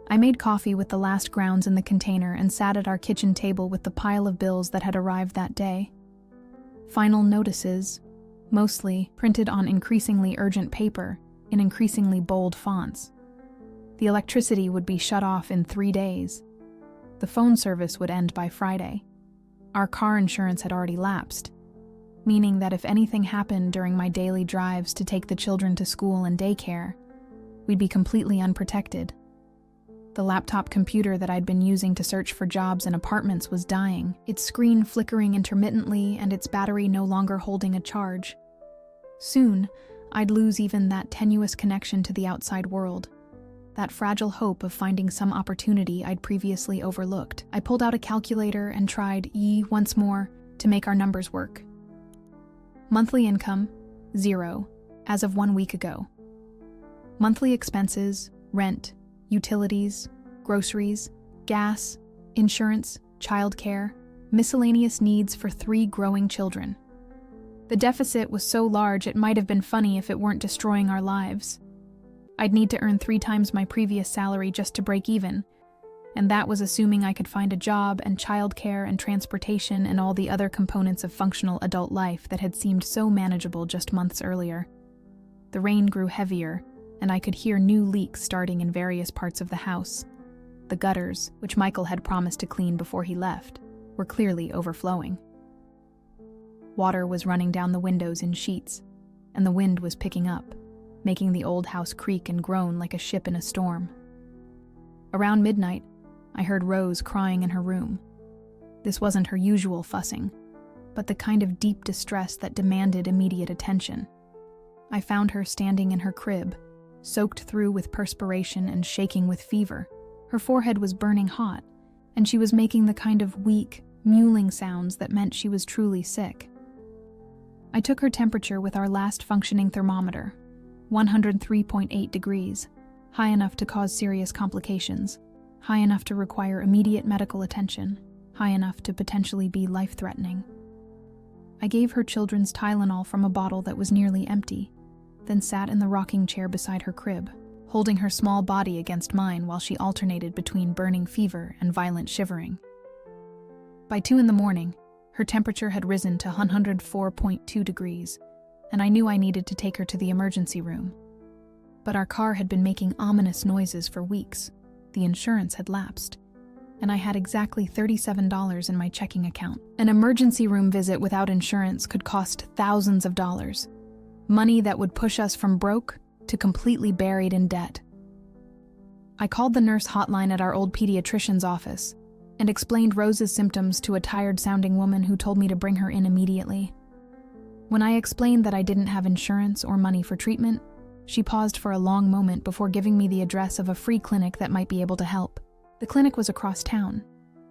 I made coffee with the last grounds in the container and sat at our kitchen table with the pile of bills that had arrived that day. Final notices, mostly printed on increasingly urgent paper in increasingly bold fonts. The electricity would be shut off in 3 days. The phone service would end by Friday. Our car insurance had already lapsed, meaning that if anything happened during my daily drives to take the children to school and daycare, we'd be completely unprotected. The laptop computer that I'd been using to search for jobs and apartments was dying, its screen flickering intermittently and its battery no longer holding a charge. Soon, I'd lose even that tenuous connection to the outside world, that fragile hope of finding some opportunity I'd previously overlooked. I pulled out a calculator and tried once more to make our numbers work. Monthly income, 0, as of 1 week ago. Monthly expenses, rent, utilities, groceries, gas, insurance, childcare, miscellaneous needs for 3 growing children. The deficit was so large it might have been funny if it weren't destroying our lives. I'd need to earn 3 times my previous salary just to break even, And that was assuming I could find a job and childcare and transportation and all the other components of functional adult life that had seemed so manageable just months earlier. The rain grew heavier, and I could hear new leaks starting in various parts of the house. The gutters, which Michael had promised to clean before he left, were clearly overflowing. Water was running down the windows in sheets, and the wind was picking up, making the old house creak and groan like a ship in a storm. Around midnight, I heard Rose crying in her room. This wasn't her usual fussing, but the kind of deep distress that demanded immediate attention. I found her standing in her crib, soaked through with perspiration and shaking with fever. Her forehead was burning hot, and she was making the kind of weak, mewling sounds that meant she was truly sick. I took her temperature with our last functioning thermometer, 103.8 degrees, high enough to cause serious complications, high enough to require immediate medical attention, high enough to potentially be life-threatening. I gave her children's Tylenol from a bottle that was nearly empty, then sat in the rocking chair beside her crib, holding her small body against mine while she alternated between burning fever and violent shivering. By 2 a.m, her temperature had risen to 104.2 degrees, and I knew I needed to take her to the emergency room. But our car had been making ominous noises for weeks. The insurance had lapsed, and I had exactly $37 in my checking account. An emergency room visit without insurance could cost thousands of dollars, money that would push us from broke to completely buried in debt. I called the nurse hotline at our old pediatrician's office and explained Rose's symptoms to a tired-sounding woman who told me to bring her in immediately. When I explained that I didn't have insurance or money for treatment, she paused for a long moment before giving me the address of a free clinic that might be able to help. The clinic was across town,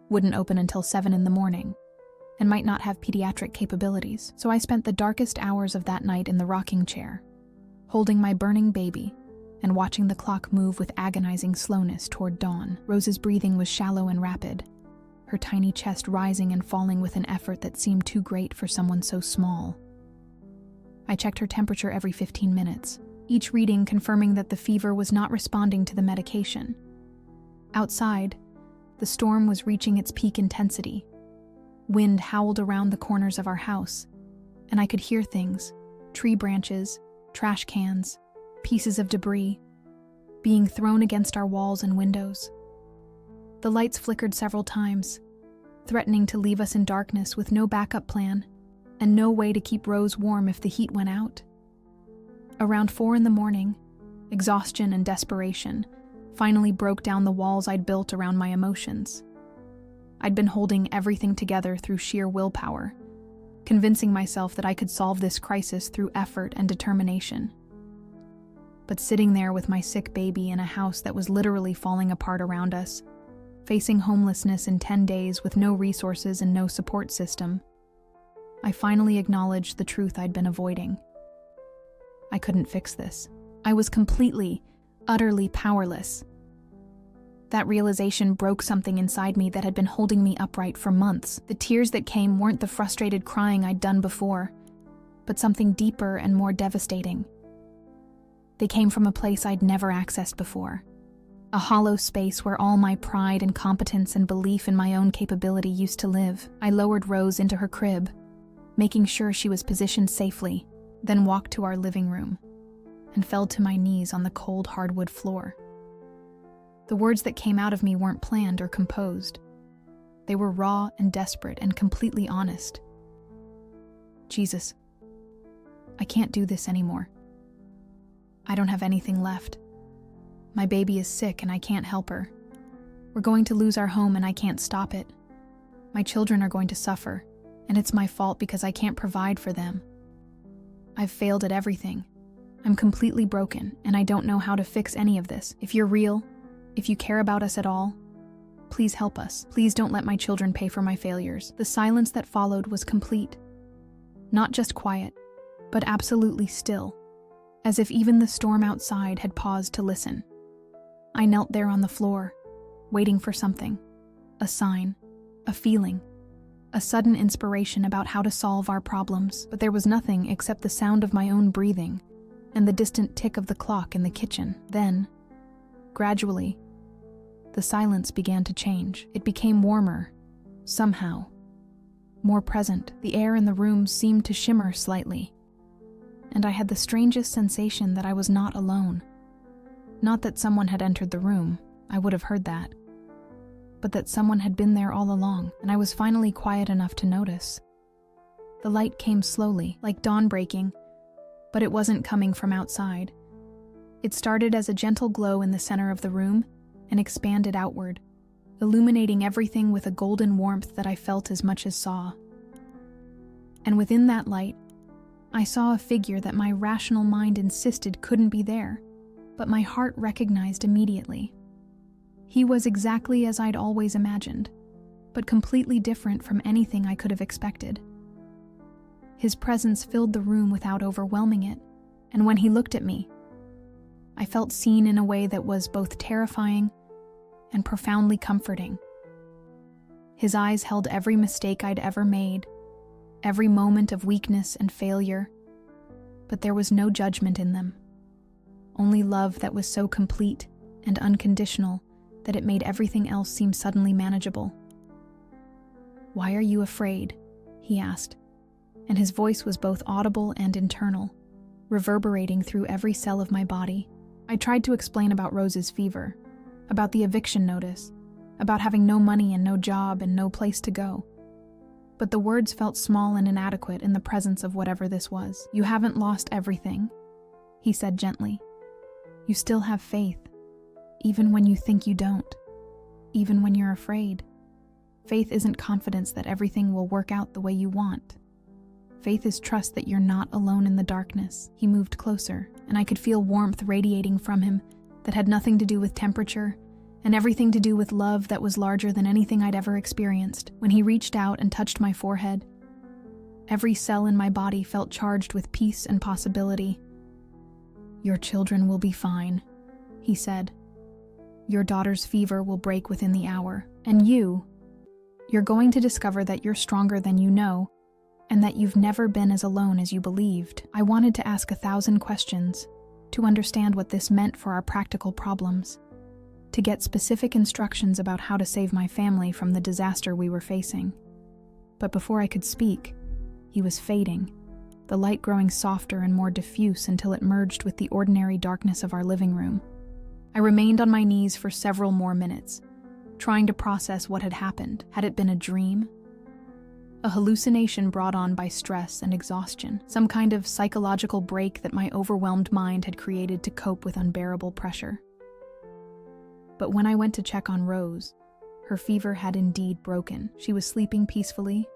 wouldn't open until 7 a.m, and might not have pediatric capabilities, so I spent the darkest hours of that night in the rocking chair, holding my burning baby and watching the clock move with agonizing slowness toward dawn. Rose's breathing was shallow and rapid, her tiny chest rising and falling with an effort that seemed too great for someone so small. I checked her temperature every 15 minutes, each reading confirming that the fever was not responding to the medication. Outside, the storm was reaching its peak intensity. Wind howled around the corners of our house, and I could hear things, tree branches, trash cans, pieces of debris, being thrown against our walls and windows. The lights flickered several times, threatening to leave us in darkness with no backup plan and no way to keep Rose warm if the heat went out. Around 4 a.m, exhaustion and desperation finally broke down the walls I'd built around my emotions. I'd been holding everything together through sheer willpower, convincing myself that I could solve this crisis through effort and determination. But sitting there with my sick baby in a house that was literally falling apart around us, facing homelessness in 10 days with no resources and no support system, I finally acknowledged the truth I'd been avoiding. I couldn't fix this. I was completely, utterly powerless. That realization broke something inside me that had been holding me upright for months. The tears that came weren't the frustrated crying I'd done before, but something deeper and more devastating. They came from a place I'd never accessed before, a hollow space where all my pride and competence and belief in my own capability used to live. I lowered Rose into her crib, making sure she was positioned safely, then walked to our living room and fell to my knees on the cold hardwood floor. The words that came out of me weren't planned or composed. They were raw and desperate and completely honest. Jesus, I can't do this anymore. I don't have anything left. My baby is sick and I can't help her. We're going to lose our home and I can't stop it. My children are going to suffer, and it's my fault because I can't provide for them. I've failed at everything. I'm completely broken, and I don't know how to fix any of this. If you're real, if you care about us at all, please help us. Please don't let my children pay for my failures. The silence that followed was complete. Not just quiet, but absolutely still, as if even the storm outside had paused to listen. I knelt there on the floor, waiting for something, a sign, a feeling, a sudden inspiration about how to solve our problems, but there was nothing except the sound of my own breathing and the distant tick of the clock in the kitchen. Then, gradually, the silence began to change. It became warmer, somehow. More present, the air in the room seemed to shimmer slightly. And I had the strangest sensation that I was not alone. Not that someone had entered the room, I would have heard that. But that someone had been there all along, and I was finally quiet enough to notice. The light came slowly, like dawn breaking, but it wasn't coming from outside. It started as a gentle glow in the center of the room and expanded outward, illuminating everything with a golden warmth that I felt as much as saw. And within that light, I saw a figure that my rational mind insisted couldn't be there, but my heart recognized immediately. He was exactly as I'd always imagined, but completely different from anything I could have expected. His presence filled the room without overwhelming it, and when he looked at me, I felt seen in a way that was both terrifying and profoundly comforting. His eyes held every mistake I'd ever made, every moment of weakness and failure, but there was no judgment in them. Only love that was so complete and unconditional that it made everything else seem suddenly manageable. "Why are you afraid?" he asked, and his voice was both audible and internal, reverberating through every cell of my body. I tried to explain about Rose's fever, about the eviction notice, about having no money and no job and no place to go. But the words felt small and inadequate in the presence of whatever this was. "You haven't lost everything," he said gently. "You still have faith, even when you think you don't, even when you're afraid. Faith isn't confidence that everything will work out the way you want. Faith is trust that you're not alone in the darkness." He moved closer, and I could feel warmth radiating from him that had nothing to do with temperature and everything to do with love that was larger than anything I'd ever experienced. When he reached out and touched my forehead, every cell in my body felt charged with peace and possibility. "Your children will be fine," he said. "Your daughter's fever will break within the hour, and you're going to discover that you're stronger than you know, and that you've never been as alone as you believed." I wanted to ask 1,000 questions, to understand what this meant for our practical problems, to get specific instructions about how to save my family from the disaster we were facing. But before I could speak, he was fading, the light growing softer and more diffuse until it merged with the ordinary darkness of our living room. I remained on my knees for several more minutes, trying to process what had happened. Had it been a dream? A hallucination brought on by stress and exhaustion, some kind of psychological break that my overwhelmed mind had created to cope with unbearable pressure. But when I went to check on Rose, her fever had indeed broken. She was sleeping peacefully,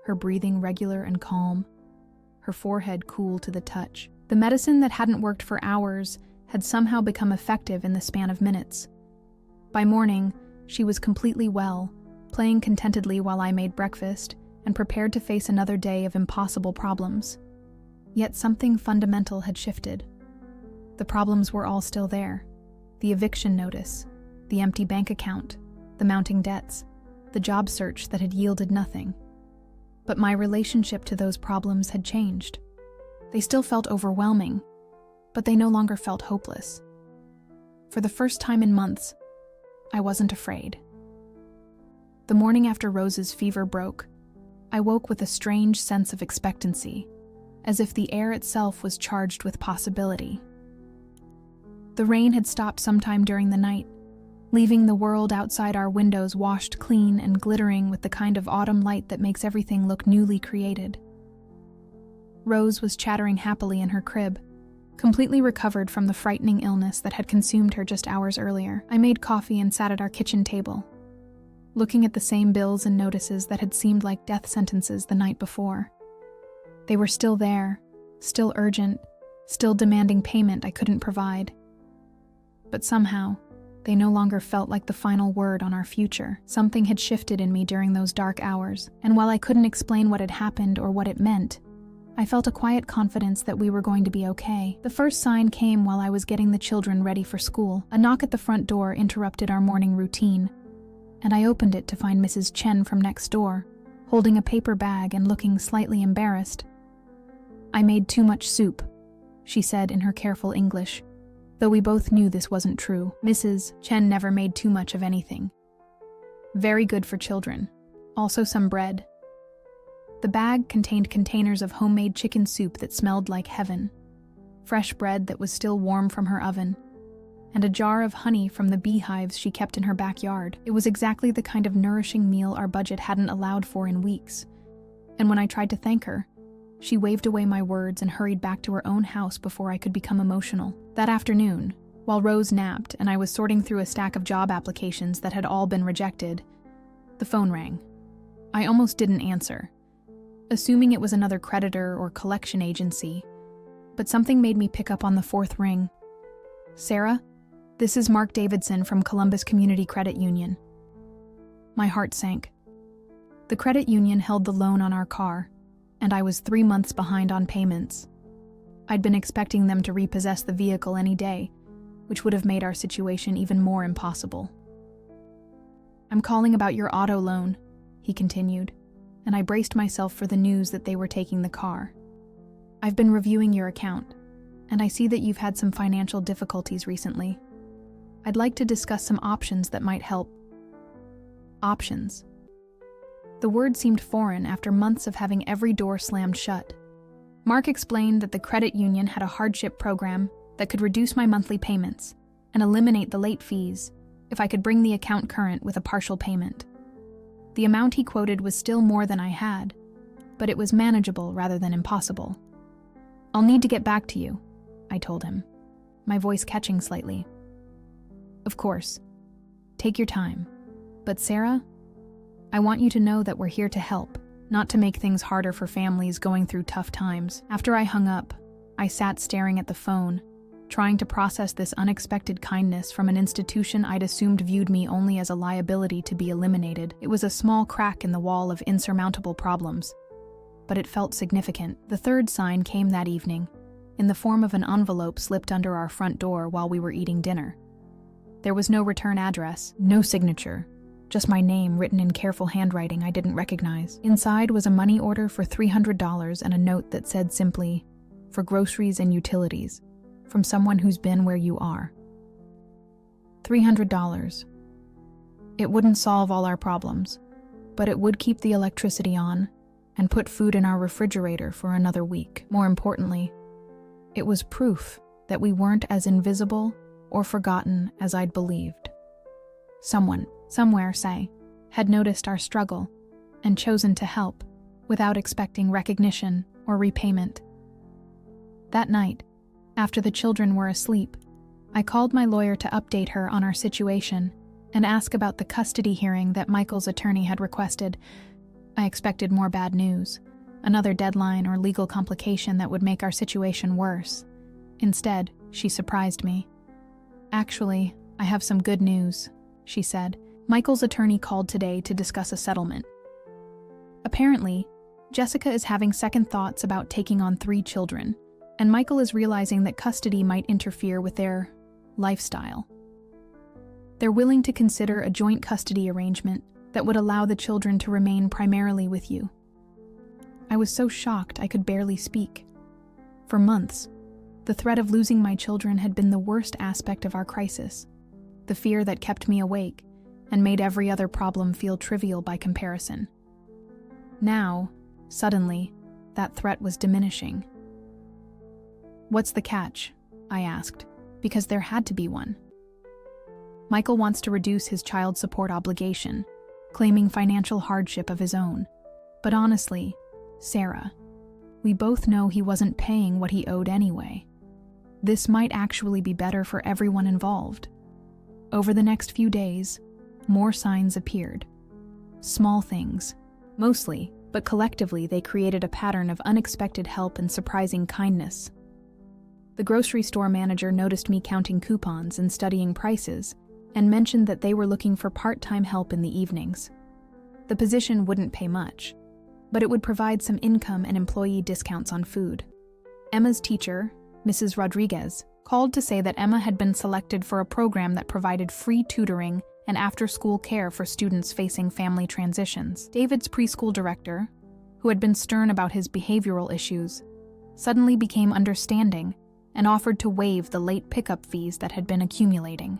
her breathing regular and calm, her forehead cool to the touch. The medicine that hadn't worked for hours had somehow become effective in the span of minutes. By morning, she was completely well, playing contentedly while I made breakfast and prepared to face another day of impossible problems. Yet something fundamental had shifted. The problems were all still there. The eviction notice, the empty bank account, the mounting debts, the job search that had yielded nothing. But my relationship to those problems had changed. They still felt overwhelming, but they no longer felt hopeless. For the first time in months, I wasn't afraid. The morning after Rose's fever broke, I woke with a strange sense of expectancy, as if the air itself was charged with possibility. The rain had stopped sometime during the night, leaving the world outside our windows washed clean and glittering with the kind of autumn light that makes everything look newly created. Rose was chattering happily in her crib, completely recovered from the frightening illness that had consumed her just hours earlier. I made coffee and sat at our kitchen table, looking at the same bills and notices that had seemed like death sentences the night before. They were still there, still urgent, still demanding payment I couldn't provide. But somehow, they no longer felt like the final word on our future. Something had shifted in me during those dark hours, and while I couldn't explain what had happened or what it meant, I felt a quiet confidence that we were going to be okay. The first sign came while I was getting the children ready for school. A knock at the front door interrupted our morning routine, and I opened it to find Mrs. Chen from next door, holding a paper bag and looking slightly embarrassed. "I made too much soup," she said in her careful English, though we both knew this wasn't true. Mrs. Chen never made too much of anything. Very good for children. Also some bread. The bag contained containers of homemade chicken soup that smelled like heaven, fresh bread that was still warm from her oven, and a jar of honey from the beehives she kept in her backyard. It was exactly the kind of nourishing meal our budget hadn't allowed for in weeks. And when I tried to thank her, she waved away my words and hurried back to her own house before I could become emotional. That afternoon, while Rose napped and I was sorting through a stack of job applications that had all been rejected, the phone rang. I almost didn't answer, assuming it was another creditor or collection agency, but something made me pick up on the fourth ring. "Sarah, this is Mark Davidson from Columbus Community Credit Union." My heart sank. The credit union held the loan on our car, and I was 3 months behind on payments. I'd been expecting them to repossess the vehicle any day, which would have made our situation even more impossible. "I'm calling about your auto loan," he continued, and I braced myself for the news that they were taking the car. "I've been reviewing your account, and I see that you've had some financial difficulties recently. I'd like to discuss some options that might help." Options. The word seemed foreign after months of having every door slammed shut. Mark explained that the credit union had a hardship program that could reduce my monthly payments and eliminate the late fees if I could bring the account current with a partial payment. The amount he quoted was still more than I had, but it was manageable rather than impossible. "I'll need to get back to you," I told him, my voice catching slightly. "Of course. Take your time. But Sarah, I want you to know that we're here to help, not to make things harder for families going through tough times." After I hung up, I sat staring at the phone, trying to process this unexpected kindness from an institution I'd assumed viewed me only as a liability to be eliminated. It was a small crack in the wall of insurmountable problems, but it felt significant. The third sign came that evening, in the form of an envelope slipped under our front door while we were eating dinner. There was no return address, no signature, just my name written in careful handwriting I didn't recognize. Inside was a money order for $300 and a note that said simply, "For groceries and utilities, from someone who's been where you are." $300. It wouldn't solve all our problems, but it would keep the electricity on and put food in our refrigerator for another week. More importantly, it was proof that we weren't as invisible or forgotten as I'd believed. Someone, somewhere, had noticed our struggle and chosen to help without expecting recognition or repayment. That night, after the children were asleep, I called my lawyer to update her on our situation and ask about the custody hearing that Michael's attorney had requested. I expected more bad news, another deadline or legal complication that would make our situation worse. Instead, she surprised me. "Actually, I have some good news," she said. "Michael's attorney called today to discuss a settlement. Apparently, Jessica is having second thoughts about taking on 3 children, and Michael is realizing that custody might interfere with their lifestyle. They're willing to consider a joint custody arrangement that would allow the children to remain primarily with you." I was so shocked I could barely speak. For months, the threat of losing my children had been the worst aspect of our crisis, the fear that kept me awake and made every other problem feel trivial by comparison. Now, suddenly, that threat was diminishing. "What's the catch?" I asked, because there had to be one. "Michael wants to reduce his child support obligation, claiming financial hardship of his own. But honestly, Sarah, we both know he wasn't paying what he owed anyway. This might actually be better for everyone involved." Over the next few days, more signs appeared. Small things, mostly, but collectively they created a pattern of unexpected help and surprising kindness. The grocery store manager noticed me counting coupons and studying prices, and mentioned that they were looking for part-time help in the evenings. The position wouldn't pay much, but it would provide some income and employee discounts on food. Emma's teacher, Mrs. Rodriguez, called to say that Emma had been selected for a program that provided free tutoring and after-school care for students facing family transitions. David's preschool director, who had been stern about his behavioral issues, suddenly became understanding and offered to waive the late pickup fees that had been accumulating.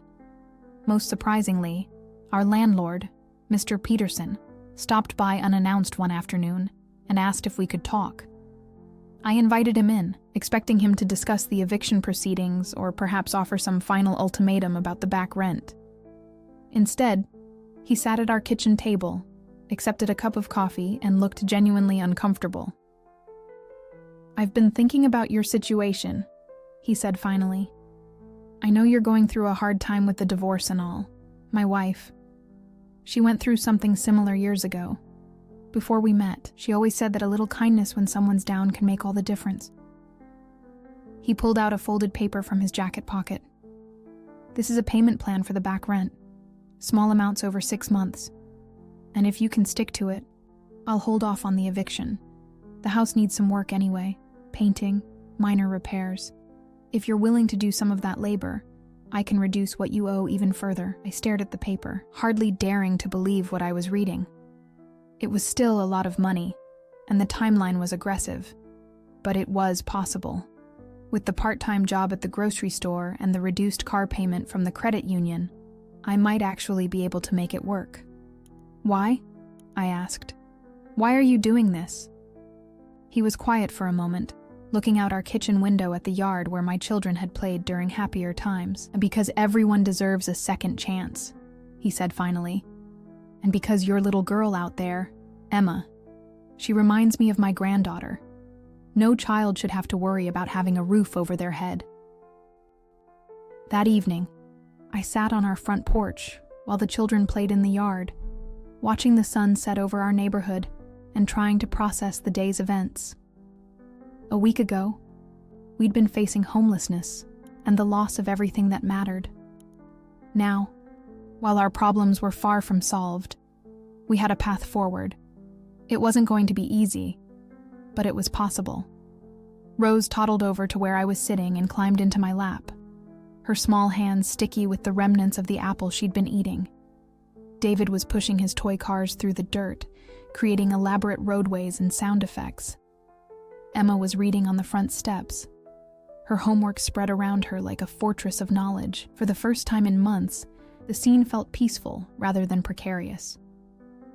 Most surprisingly, our landlord, Mr. Peterson, stopped by unannounced one afternoon and asked if we could talk. I invited him in, expecting him to discuss the eviction proceedings or perhaps offer some final ultimatum about the back rent. Instead, he sat at our kitchen table, accepted a cup of coffee, and looked genuinely uncomfortable. "I've been thinking about your situation," he said finally. "I know you're going through a hard time with the divorce and all. My wife, she went through something similar years ago. Before we met, she always said that a little kindness when someone's down can make all the difference." He pulled out a folded paper from his jacket pocket. "This is a payment plan for the back rent. Small amounts over 6 months. And if you can stick to it, I'll hold off on the eviction. The house needs some work anyway, painting, minor repairs. If you're willing to do some of that labor, I can reduce what you owe even further." I stared at the paper, hardly daring to believe what I was reading. It was still a lot of money, and the timeline was aggressive, but it was possible. With the part-time job at the grocery store and the reduced car payment from the credit union, I might actually be able to make it work. "Why?" I asked. "Why are you doing this?" He was quiet for a moment, looking out our kitchen window at the yard where my children had played during happier times. "And because everyone deserves a second chance," he said finally. "And because your little girl out there, Emma, she reminds me of my granddaughter. No child should have to worry about having a roof over their head." That evening, I sat on our front porch while the children played in the yard, watching the sun set over our neighborhood and trying to process the day's events. A week ago, we'd been facing homelessness and the loss of everything that mattered. Now, while our problems were far from solved, we had a path forward. It wasn't going to be easy, but it was possible. Rose toddled over to where I was sitting and climbed into my lap, her small hands sticky with the remnants of the apple she'd been eating. David was pushing his toy cars through the dirt, creating elaborate roadways and sound effects. Emma was reading on the front steps, her homework spread around her like a fortress of knowledge. For the first time in months, the scene felt peaceful rather than precarious.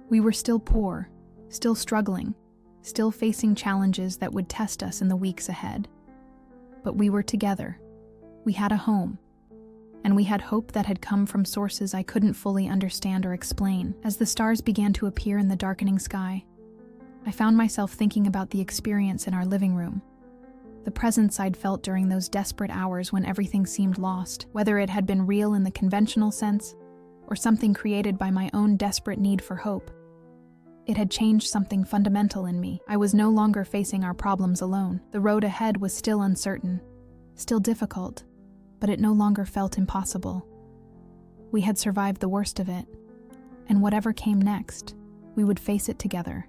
We were still poor, still struggling, still facing challenges that would test us in the weeks ahead. But we were together. We had a home. And we had hope that had come from sources I couldn't fully understand or explain. As the stars began to appear in the darkening sky, I found myself thinking about the experience in our living room. The presence I'd felt during those desperate hours when everything seemed lost, whether it had been real in the conventional sense or something created by my own desperate need for hope. It had changed something fundamental in me. I was no longer facing our problems alone. The road ahead was still uncertain, still difficult, but it no longer felt impossible. We had survived the worst of it, and whatever came next, we would face it together,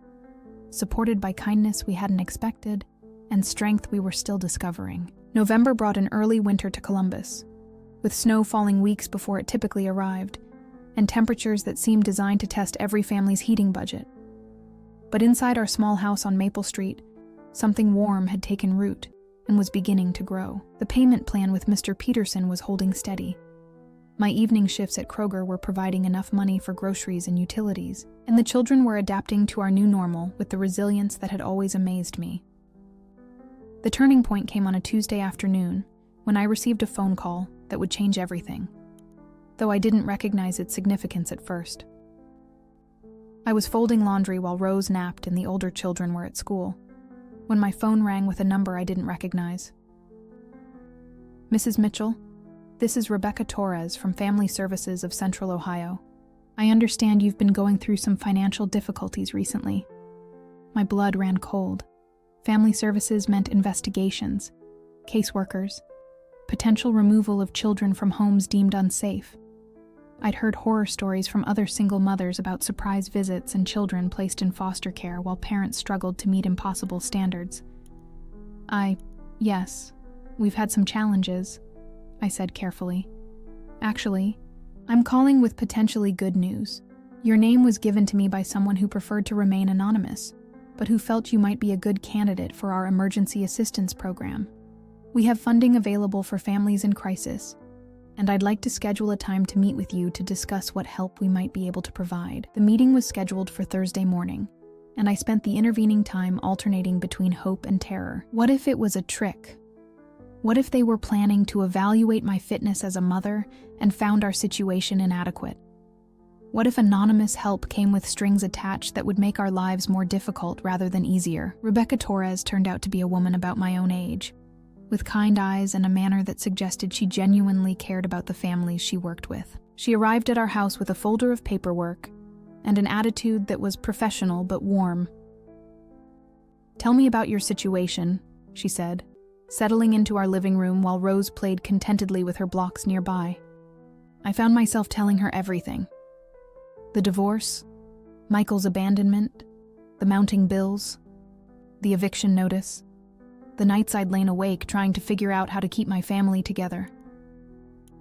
supported by kindness we hadn't expected and strength we were still discovering. November brought an early winter to Columbus, with snow falling weeks before it typically arrived, and temperatures that seemed designed to test every family's heating budget. But inside our small house on Maple Street, something warm had taken root and was beginning to grow. The payment plan with Mr. Peterson was holding steady. My evening shifts at Kroger were providing enough money for groceries and utilities, and the children were adapting to our new normal with the resilience that had always amazed me. The turning point came on a Tuesday afternoon when I received a phone call that would change everything, though I didn't recognize its significance at first. I was folding laundry while Rose napped and the older children were at school, when my phone rang with a number I didn't recognize. "Mrs. Mitchell, this is Rebecca Torres from Family Services of Central Ohio. I understand you've been going through some financial difficulties recently." My blood ran cold. Family Services meant investigations, caseworkers, potential removal of children from homes deemed unsafe. I'd heard horror stories from other single mothers about surprise visits and children placed in foster care while parents struggled to meet impossible standards. Yes, we've had some challenges," I said carefully. "Actually, I'm calling with potentially good news. Your name was given to me by someone who preferred to remain anonymous, but who felt you might be a good candidate for our emergency assistance program. We have funding available for families in crisis, and I'd like to schedule a time to meet with you to discuss what help we might be able to provide. The meeting was scheduled for Thursday morning, and I spent the intervening time alternating between hope and terror. What if it was a trick? What if they were planning to evaluate my fitness as a mother and found our situation inadequate? What if anonymous help came with strings attached that would make our lives more difficult rather than easier? Rebecca Torres turned out to be a woman about my own age, with kind eyes and a manner that suggested she genuinely cared about the families she worked with. She arrived at our house with a folder of paperwork and an attitude that was professional but warm. "Tell me about your situation," she said, settling into our living room while Rose played contentedly with her blocks nearby. I found myself telling her everything. The divorce, Michael's abandonment, the mounting bills, the eviction notice, the nights I'd lain awake trying to figure out how to keep my family together.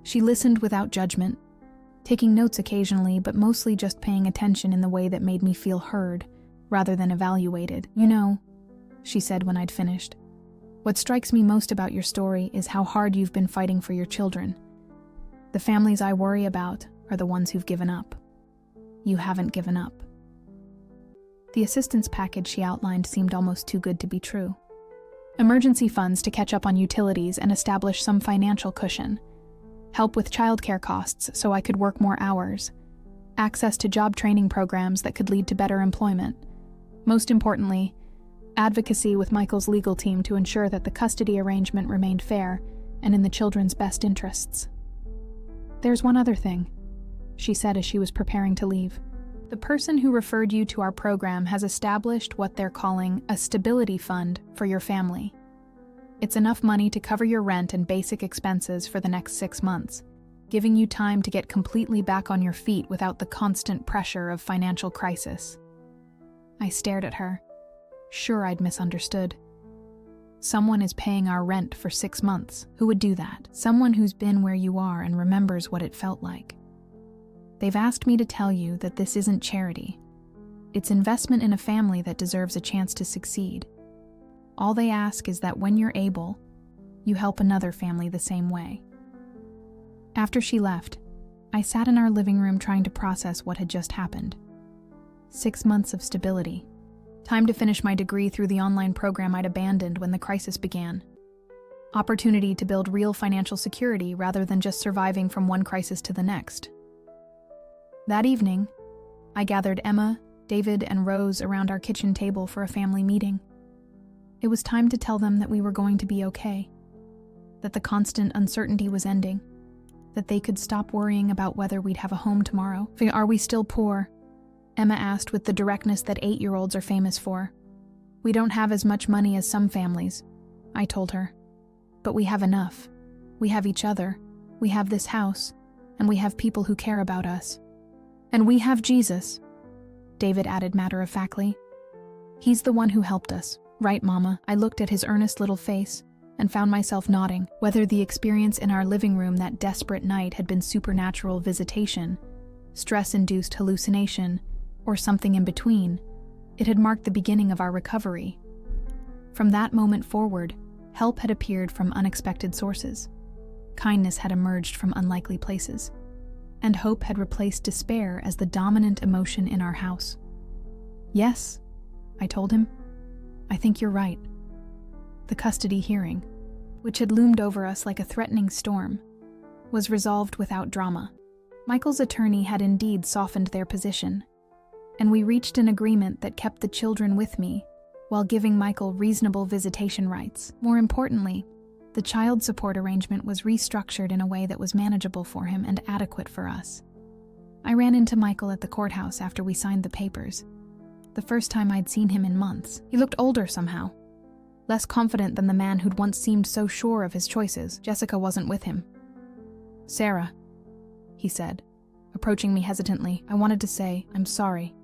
She listened without judgment, taking notes occasionally, but mostly just paying attention in the way that made me feel heard, rather than evaluated. "You know," she said when I'd finished, "what strikes me most about your story is how hard you've been fighting for your children. The families I worry about are the ones who've given up. You haven't given up." The assistance package she outlined seemed almost too good to be true. Emergency funds to catch up on utilities and establish some financial cushion. Help with childcare costs so I could work more hours. Access to job training programs that could lead to better employment. Most importantly, advocacy with Michael's legal team to ensure that the custody arrangement remained fair and in the children's best interests. "There's one other thing," she said as she was preparing to leave. "The person who referred you to our program has established what they're calling a stability fund for your family. It's enough money to cover your rent and basic expenses for the next 6 months, giving you time to get completely back on your feet without the constant pressure of financial crisis." I stared at her, sure I'd misunderstood. Someone is paying our rent for 6 months. Who would do that? Someone who's been where you are and remembers what it felt like. They've asked me to tell you that this isn't charity. It's investment in a family that deserves a chance to succeed. All they ask is that when you're able, you help another family the same way. After she left, I sat in our living room trying to process what had just happened. 6 months of stability. Time to finish my degree through the online program I'd abandoned when the crisis began. Opportunity to build real financial security rather than just surviving from one crisis to the next. That evening, I gathered Emma, David, and Rose around our kitchen table for a family meeting. It was time to tell them that we were going to be okay, that the constant uncertainty was ending, that they could stop worrying about whether we'd have a home tomorrow. "Are we still poor?" Emma asked with the directness that 8-year-olds are famous for. "We don't have as much money as some families," I told her. "But we have enough. We have each other. We have this house. And we have people who care about us. And we have Jesus," David added matter-of-factly. "He's the one who helped us. Right, Mama?" I looked at his earnest little face and found myself nodding. Whether the experience in our living room that desperate night had been supernatural visitation, stress-induced hallucination, or something in between, it had marked the beginning of our recovery. From that moment forward, help had appeared from unexpected sources. Kindness had emerged from unlikely places. And hope had replaced despair as the dominant emotion in our house. "Yes," I told him. "I think you're right." The custody hearing, which had loomed over us like a threatening storm, was resolved without drama. Michael's attorney had indeed softened their position, and we reached an agreement that kept the children with me while giving Michael reasonable visitation rights. More importantly, the child support arrangement was restructured in a way that was manageable for him and adequate for us. I ran into Michael at the courthouse after we signed the papers. The first time I'd seen him in months. He looked older somehow, less confident than the man who'd once seemed so sure of his choices. Jessica wasn't with him. "Sarah," he said, approaching me hesitantly. I wanted to say, "I'm sorry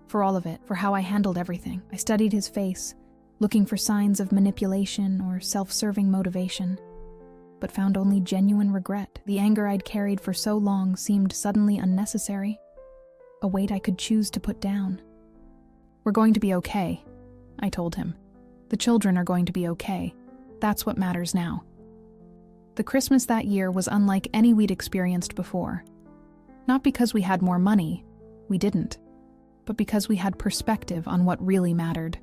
for all of it, for how I handled everything." I studied his face, looking for signs of manipulation or self-serving motivation, but found only genuine regret. The anger I'd carried for so long seemed suddenly unnecessary, a weight I could choose to put down. "We're going to be okay," I told him. "The children are going to be okay. That's what matters now." The Christmas that year was unlike any we'd experienced before. Not because we had more money, we didn't, but because we had perspective on what really mattered.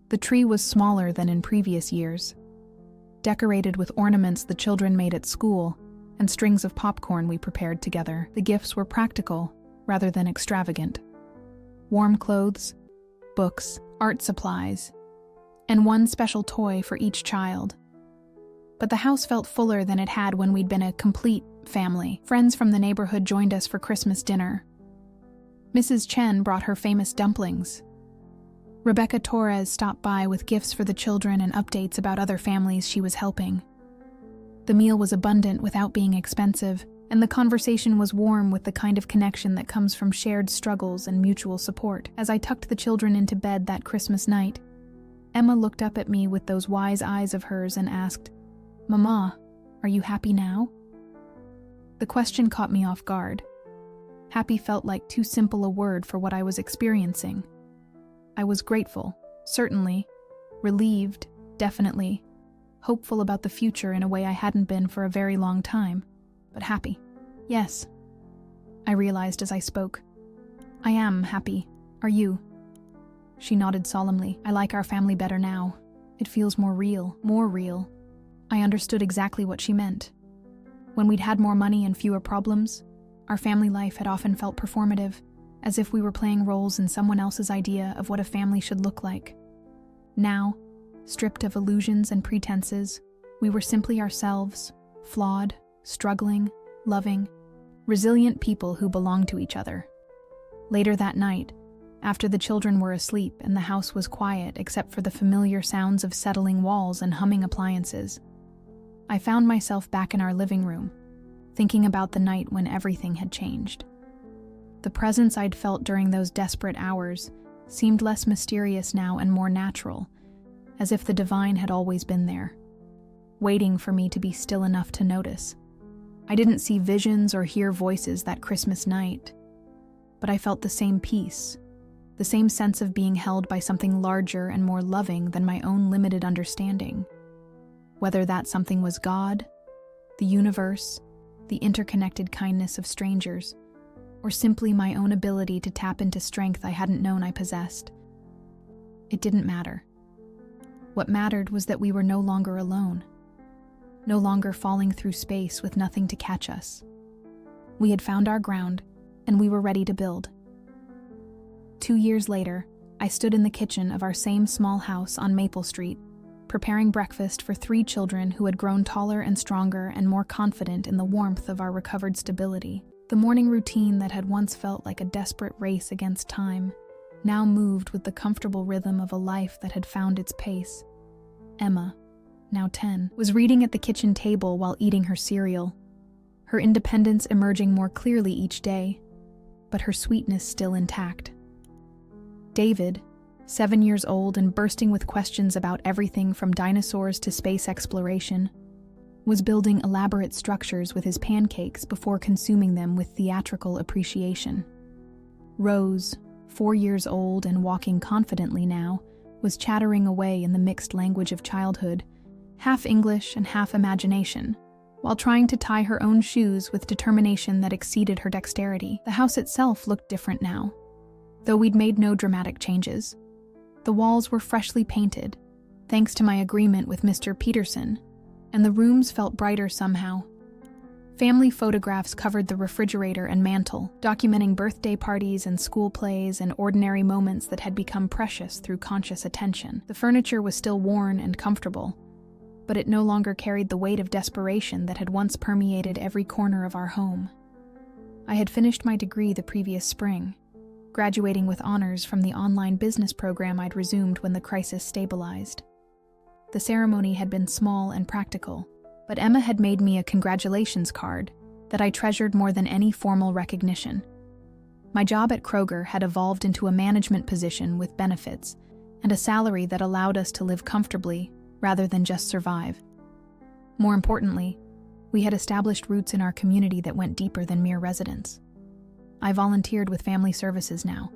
The tree was smaller than in previous years, decorated with ornaments the children made at school and strings of popcorn we prepared together. The gifts were practical rather than extravagant. Warm clothes, books, art supplies, and one special toy for each child. But the house felt fuller than it had when we'd been a complete family. Friends from the neighborhood joined us for Christmas dinner. Mrs. Chen brought her famous dumplings. Rebecca Torres stopped by with gifts for the children and updates about other families she was helping. The meal was abundant without being expensive, and the conversation was warm with the kind of connection that comes from shared struggles and mutual support. As I tucked the children into bed that Christmas night, Emma looked up at me with those wise eyes of hers and asked, "Mama, are you happy now?" The question caught me off guard. Happy felt like too simple a word for what I was experiencing. I was grateful, certainly, relieved, definitely, hopeful about the future in a way I hadn't been for a very long time, but happy. Yes, I realized as I spoke. I am happy. Are you? She nodded solemnly. I like our family better now. It feels more real, more real. I understood exactly what she meant. When we'd had more money and fewer problems, our family life had often felt performative, as if we were playing roles in someone else's idea of what a family should look like. Now, stripped of illusions and pretenses, we were simply ourselves, flawed, struggling, loving, resilient people who belonged to each other. Later that night, after the children were asleep and the house was quiet except for the familiar sounds of settling walls and humming appliances, I found myself back in our living room, thinking about the night when everything had changed. The presence I'd felt during those desperate hours seemed less mysterious now and more natural, as if the divine had always been there, waiting for me to be still enough to notice. I didn't see visions or hear voices that Christmas night, but I felt the same peace, the same sense of being held by something larger and more loving than my own limited understanding. Whether that something was God, the universe, the interconnected kindness of strangers, or simply my own ability to tap into strength I hadn't known I possessed. It didn't matter. What mattered was that we were no longer alone, no longer falling through space with nothing to catch us. We had found our ground, and we were ready to build. 2 years later, I stood in the kitchen of our same small house on Maple Street, preparing breakfast for 3 children who had grown taller and stronger and more confident in the warmth of our recovered stability. The morning routine that had once felt like a desperate race against time now moved with the comfortable rhythm of a life that had found its pace. Emma, now 10, was reading at the kitchen table while eating her cereal, her independence emerging more clearly each day, but her sweetness still intact. David, 7 years old and bursting with questions about everything from dinosaurs to space exploration, was building elaborate structures with his pancakes before consuming them with theatrical appreciation. Rose, 4 years old and walking confidently now, was chattering away in the mixed language of childhood, half English and half imagination, while trying to tie her own shoes with determination that exceeded her dexterity. The house itself looked different now, though we'd made no dramatic changes. The walls were freshly painted, thanks to my agreement with Mr. Peterson, and the rooms felt brighter somehow. Family photographs covered the refrigerator and mantel, documenting birthday parties and school plays and ordinary moments that had become precious through conscious attention. The furniture was still worn and comfortable, but it no longer carried the weight of desperation that had once permeated every corner of our home. I had finished my degree the previous spring, graduating with honors from the online business program I'd resumed when the crisis stabilized. The ceremony had been small and practical, but Emma had made me a congratulations card that I treasured more than any formal recognition. My job at Kroger had evolved into a management position with benefits and a salary that allowed us to live comfortably rather than just survive. More importantly, we had established roots in our community that went deeper than mere residence. I volunteered with Family Services now,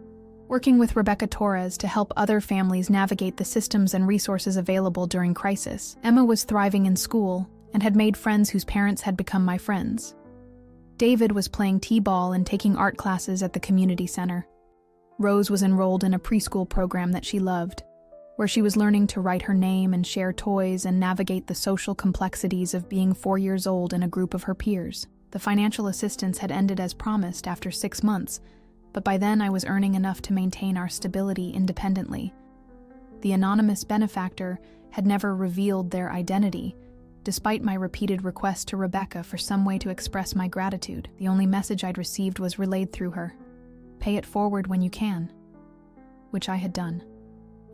working with Rebecca Torres to help other families navigate the systems and resources available during crisis. Emma was thriving in school, and had made friends whose parents had become my friends. David was playing t-ball and taking art classes at the community center. Rose was enrolled in a preschool program that she loved, where she was learning to write her name and share toys and navigate the social complexities of being 4 years old in a group of her peers. The financial assistance had ended as promised after 6 months, but by then I was earning enough to maintain our stability independently. The anonymous benefactor had never revealed their identity, despite my repeated request to Rebecca for some way to express my gratitude. The only message I'd received was relayed through her: "Pay it forward when you can," which I had done,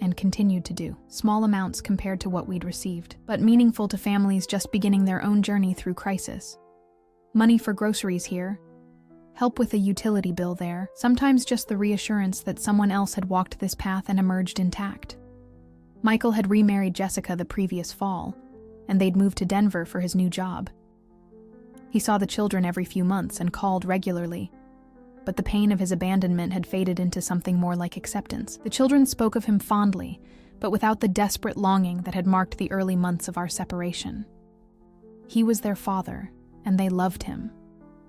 and continued to do. Small amounts compared to what we'd received, but meaningful to families just beginning their own journey through crisis. Money for groceries here, help with a utility bill there, sometimes just the reassurance that someone else had walked this path and emerged intact. Michael had remarried Jessica the previous fall, and they'd moved to Denver for his new job. He saw the children every few months and called regularly, but the pain of his abandonment had faded into something more like acceptance. The children spoke of him fondly, but without the desperate longing that had marked the early months of our separation. He was their father, and they loved him,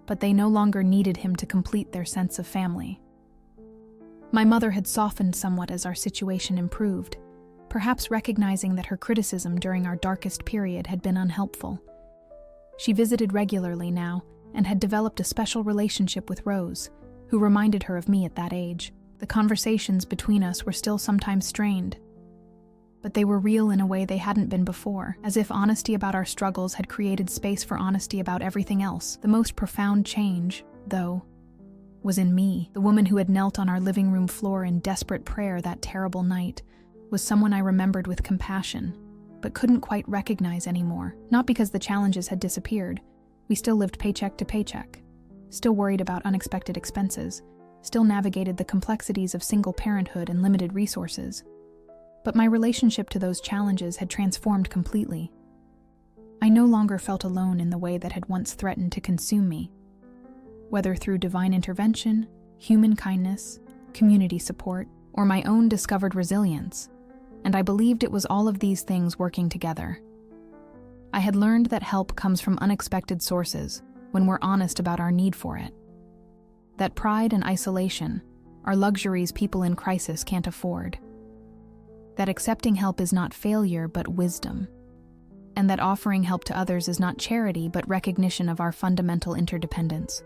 but they no longer needed him to complete their sense of family. My mother had softened somewhat as our situation improved, perhaps recognizing that her criticism during our darkest period had been unhelpful. She visited regularly now and had developed a special relationship with Rose, who reminded her of me at that age. The conversations between us were still sometimes strained, but they were real in a way they hadn't been before, as if honesty about our struggles had created space for honesty about everything else. The most profound change, though, was in me. The woman who had knelt on our living room floor in desperate prayer that terrible night was someone I remembered with compassion, but couldn't quite recognize anymore. Not because the challenges had disappeared. We still lived paycheck to paycheck, still worried about unexpected expenses, still navigated the complexities of single parenthood and limited resources. But my relationship to those challenges had transformed completely. I no longer felt alone in the way that had once threatened to consume me. Whether through divine intervention, human kindness, community support, or my own discovered resilience, and I believed it was all of these things working together. I had learned that help comes from unexpected sources when we're honest about our need for it. That pride and isolation are luxuries people in crisis can't afford. That accepting help is not failure but wisdom. And that offering help to others is not charity but recognition of our fundamental interdependence.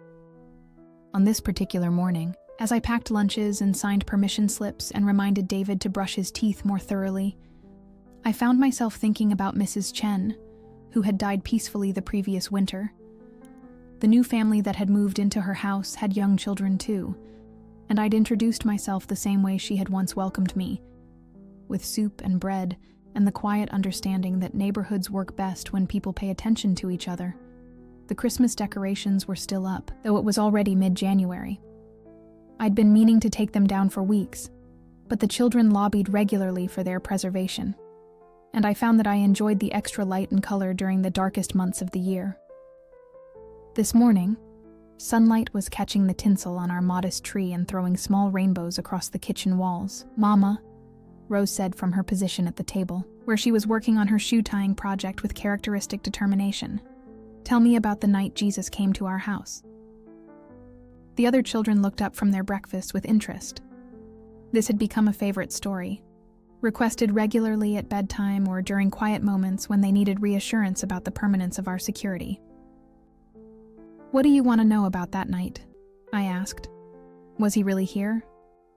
On this particular morning, as I packed lunches and signed permission slips and reminded David to brush his teeth more thoroughly, I found myself thinking about Mrs. Chen, who had died peacefully the previous winter. The new family that had moved into her house had young children too, and I'd introduced myself the same way she had once welcomed me, with soup and bread and the quiet understanding that neighborhoods work best when people pay attention to each other. The Christmas decorations were still up, though it was already mid-January. I'd been meaning to take them down for weeks, but the children lobbied regularly for their preservation, and I found that I enjoyed the extra light and color during the darkest months of the year. This morning, sunlight was catching the tinsel on our modest tree and throwing small rainbows across the kitchen walls. "Mama," Rose said from her position at the table, where she was working on her shoe-tying project with characteristic determination, "tell me about the night Jesus came to our house." The other children looked up from their breakfast with interest. This had become a favorite story, requested regularly at bedtime or during quiet moments when they needed reassurance about the permanence of our security. "What do you want to know about that night?" I asked. "Was he really here?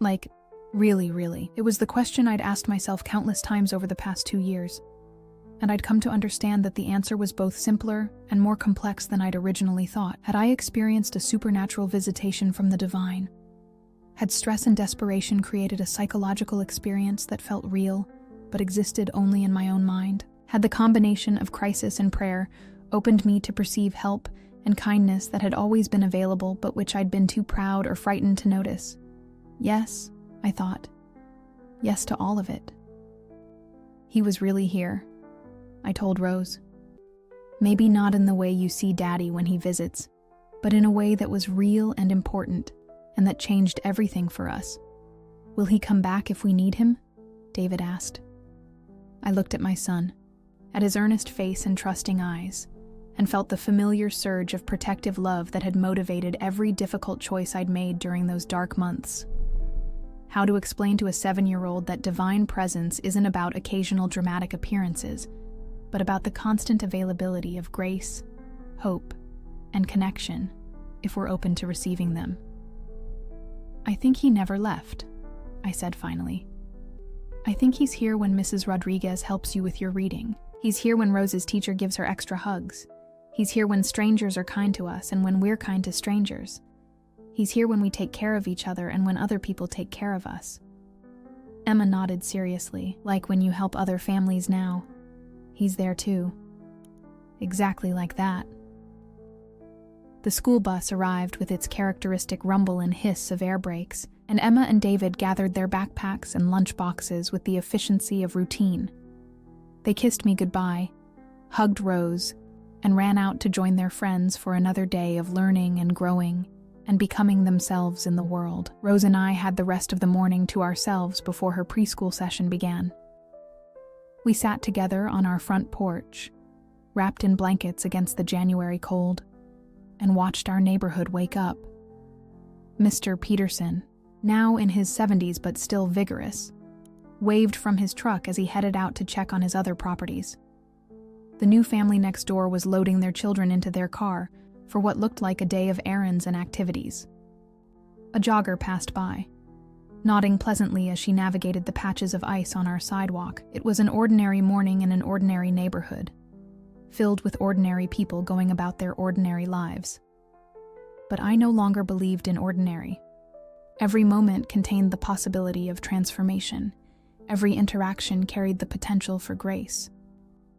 Like, really? It was the question I'd asked myself countless times over the past 2 years, and I'd come to understand that the answer was both simpler and more complex than I'd originally thought. Had I experienced a supernatural visitation from the divine? Had stress and desperation created a psychological experience that felt real, but existed only in my own mind? Had the combination of crisis and prayer opened me to perceive help and kindness that had always been available, but which I'd been too proud or frightened to notice? Yes, I thought. Yes to all of it. He was really here, I told Rose. Maybe not in the way you see Daddy when he visits, but in a way that was real and important, and that changed everything for us. "Will he come back if we need him?" David asked. I looked at my son, at his earnest face and trusting eyes, and felt the familiar surge of protective love that had motivated every difficult choice I'd made during those dark months. How to explain to a 7-year-old that divine presence isn't about occasional dramatic appearances, but about the constant availability of grace, hope, and connection, if we're open to receiving them. "I think he never left," I said finally. "I think he's here when Mrs. Rodriguez helps you with your reading. He's here when Rose's teacher gives her extra hugs. He's here when strangers are kind to us and when we're kind to strangers. He's here when we take care of each other and when other people take care of us." Emma nodded seriously, like when you help other families now. "He's there too." Exactly like that. The school bus arrived with its characteristic rumble and hiss of air brakes, and Emma and David gathered their backpacks and lunch boxes with the efficiency of routine. They kissed me goodbye, hugged Rose, and ran out to join their friends for another day of learning and growing and becoming themselves in the world. Rose and I had the rest of the morning to ourselves before her preschool session began. We sat together on our front porch, wrapped in blankets against the January cold, and watched our neighborhood wake up. Mr. Peterson, now in his 70s but still vigorous, waved from his truck as he headed out to check on his other properties. The new family next door was loading their children into their car for what looked like a day of errands and activities. A jogger passed by, nodding pleasantly as she navigated the patches of ice on our sidewalk. It was an ordinary morning in an ordinary neighborhood, filled with ordinary people going about their ordinary lives. But I no longer believed in ordinary. Every moment contained the possibility of transformation. Every interaction carried the potential for grace.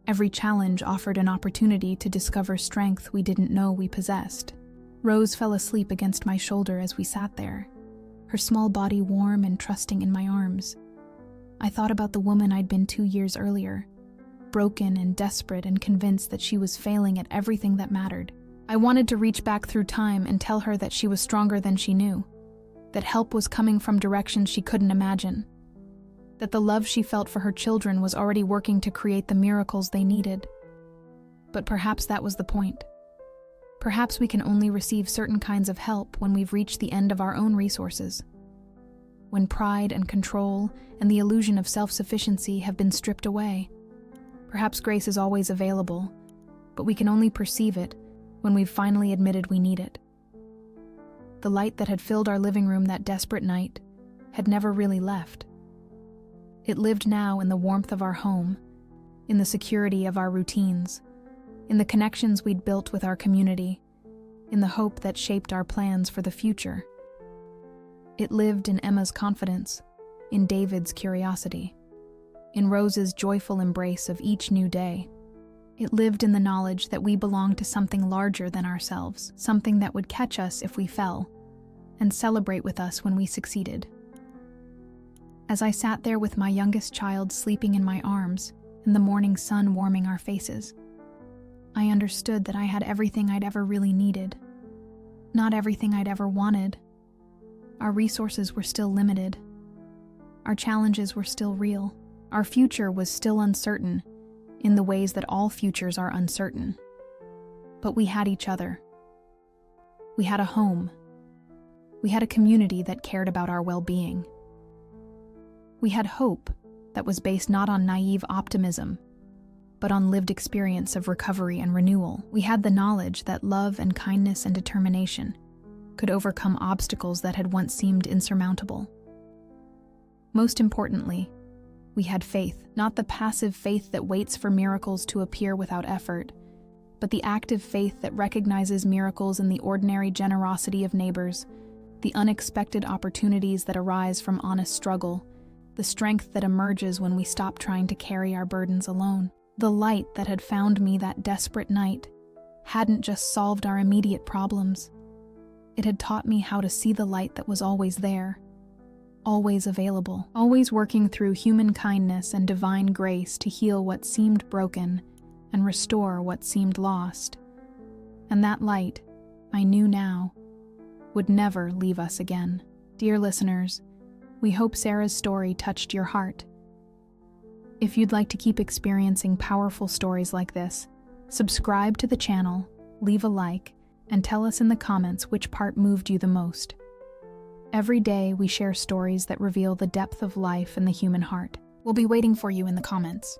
Every challenge offered an opportunity to discover strength we didn't know we possessed. Rose fell asleep against my shoulder as we sat there, her small body warm and trusting in my arms. I thought about the woman I'd been 2 years earlier, broken and desperate and convinced that she was failing at everything that mattered. I wanted to reach back through time and tell her that she was stronger than she knew, that help was coming from directions she couldn't imagine, that the love she felt for her children was already working to create the miracles they needed. But perhaps that was the point. Perhaps we can only receive certain kinds of help when we've reached the end of our own resources, when pride and control and the illusion of self-sufficiency have been stripped away. Perhaps grace is always available, but we can only perceive it when we've finally admitted we need it. The light that had filled our living room that desperate night had never really left. It lived now in the warmth of our home, in the security of our routines, in the connections we'd built with our community, in the hope that shaped our plans for the future. It lived in Emma's confidence, in David's curiosity, in Rose's joyful embrace of each new day. It lived in the knowledge that we belonged to something larger than ourselves, something that would catch us if we fell, and celebrate with us when we succeeded. As I sat there with my youngest child sleeping in my arms and the morning sun warming our faces, I understood that I had everything I'd ever really needed, not everything I'd ever wanted. Our resources were still limited. Our challenges were still real. Our future was still uncertain, in the ways that all futures are uncertain. But we had each other. We had a home. We had a community that cared about our well-being. We had hope that was based not on naive optimism, but on lived experience of recovery and renewal. We had the knowledge that love and kindness and determination could overcome obstacles that had once seemed insurmountable. Most importantly, we had faith, not the passive faith that waits for miracles to appear without effort, but the active faith that recognizes miracles in the ordinary generosity of neighbors, the unexpected opportunities that arise from honest struggle, the strength that emerges when we stop trying to carry our burdens alone. The light that had found me that desperate night hadn't just solved our immediate problems. It had taught me how to see the light that was always there, always available, always working through human kindness and divine grace to heal what seemed broken and restore what seemed lost. And that light, I knew now, would never leave us again. Dear listeners, we hope Sarah's story touched your heart. If you'd like to keep experiencing powerful stories like this, Subscribe to the channel, leave a like, and tell us in the comments which part moved you the most. Every day, we share stories that reveal the depth of life and the human heart. We'll be waiting for you in the comments.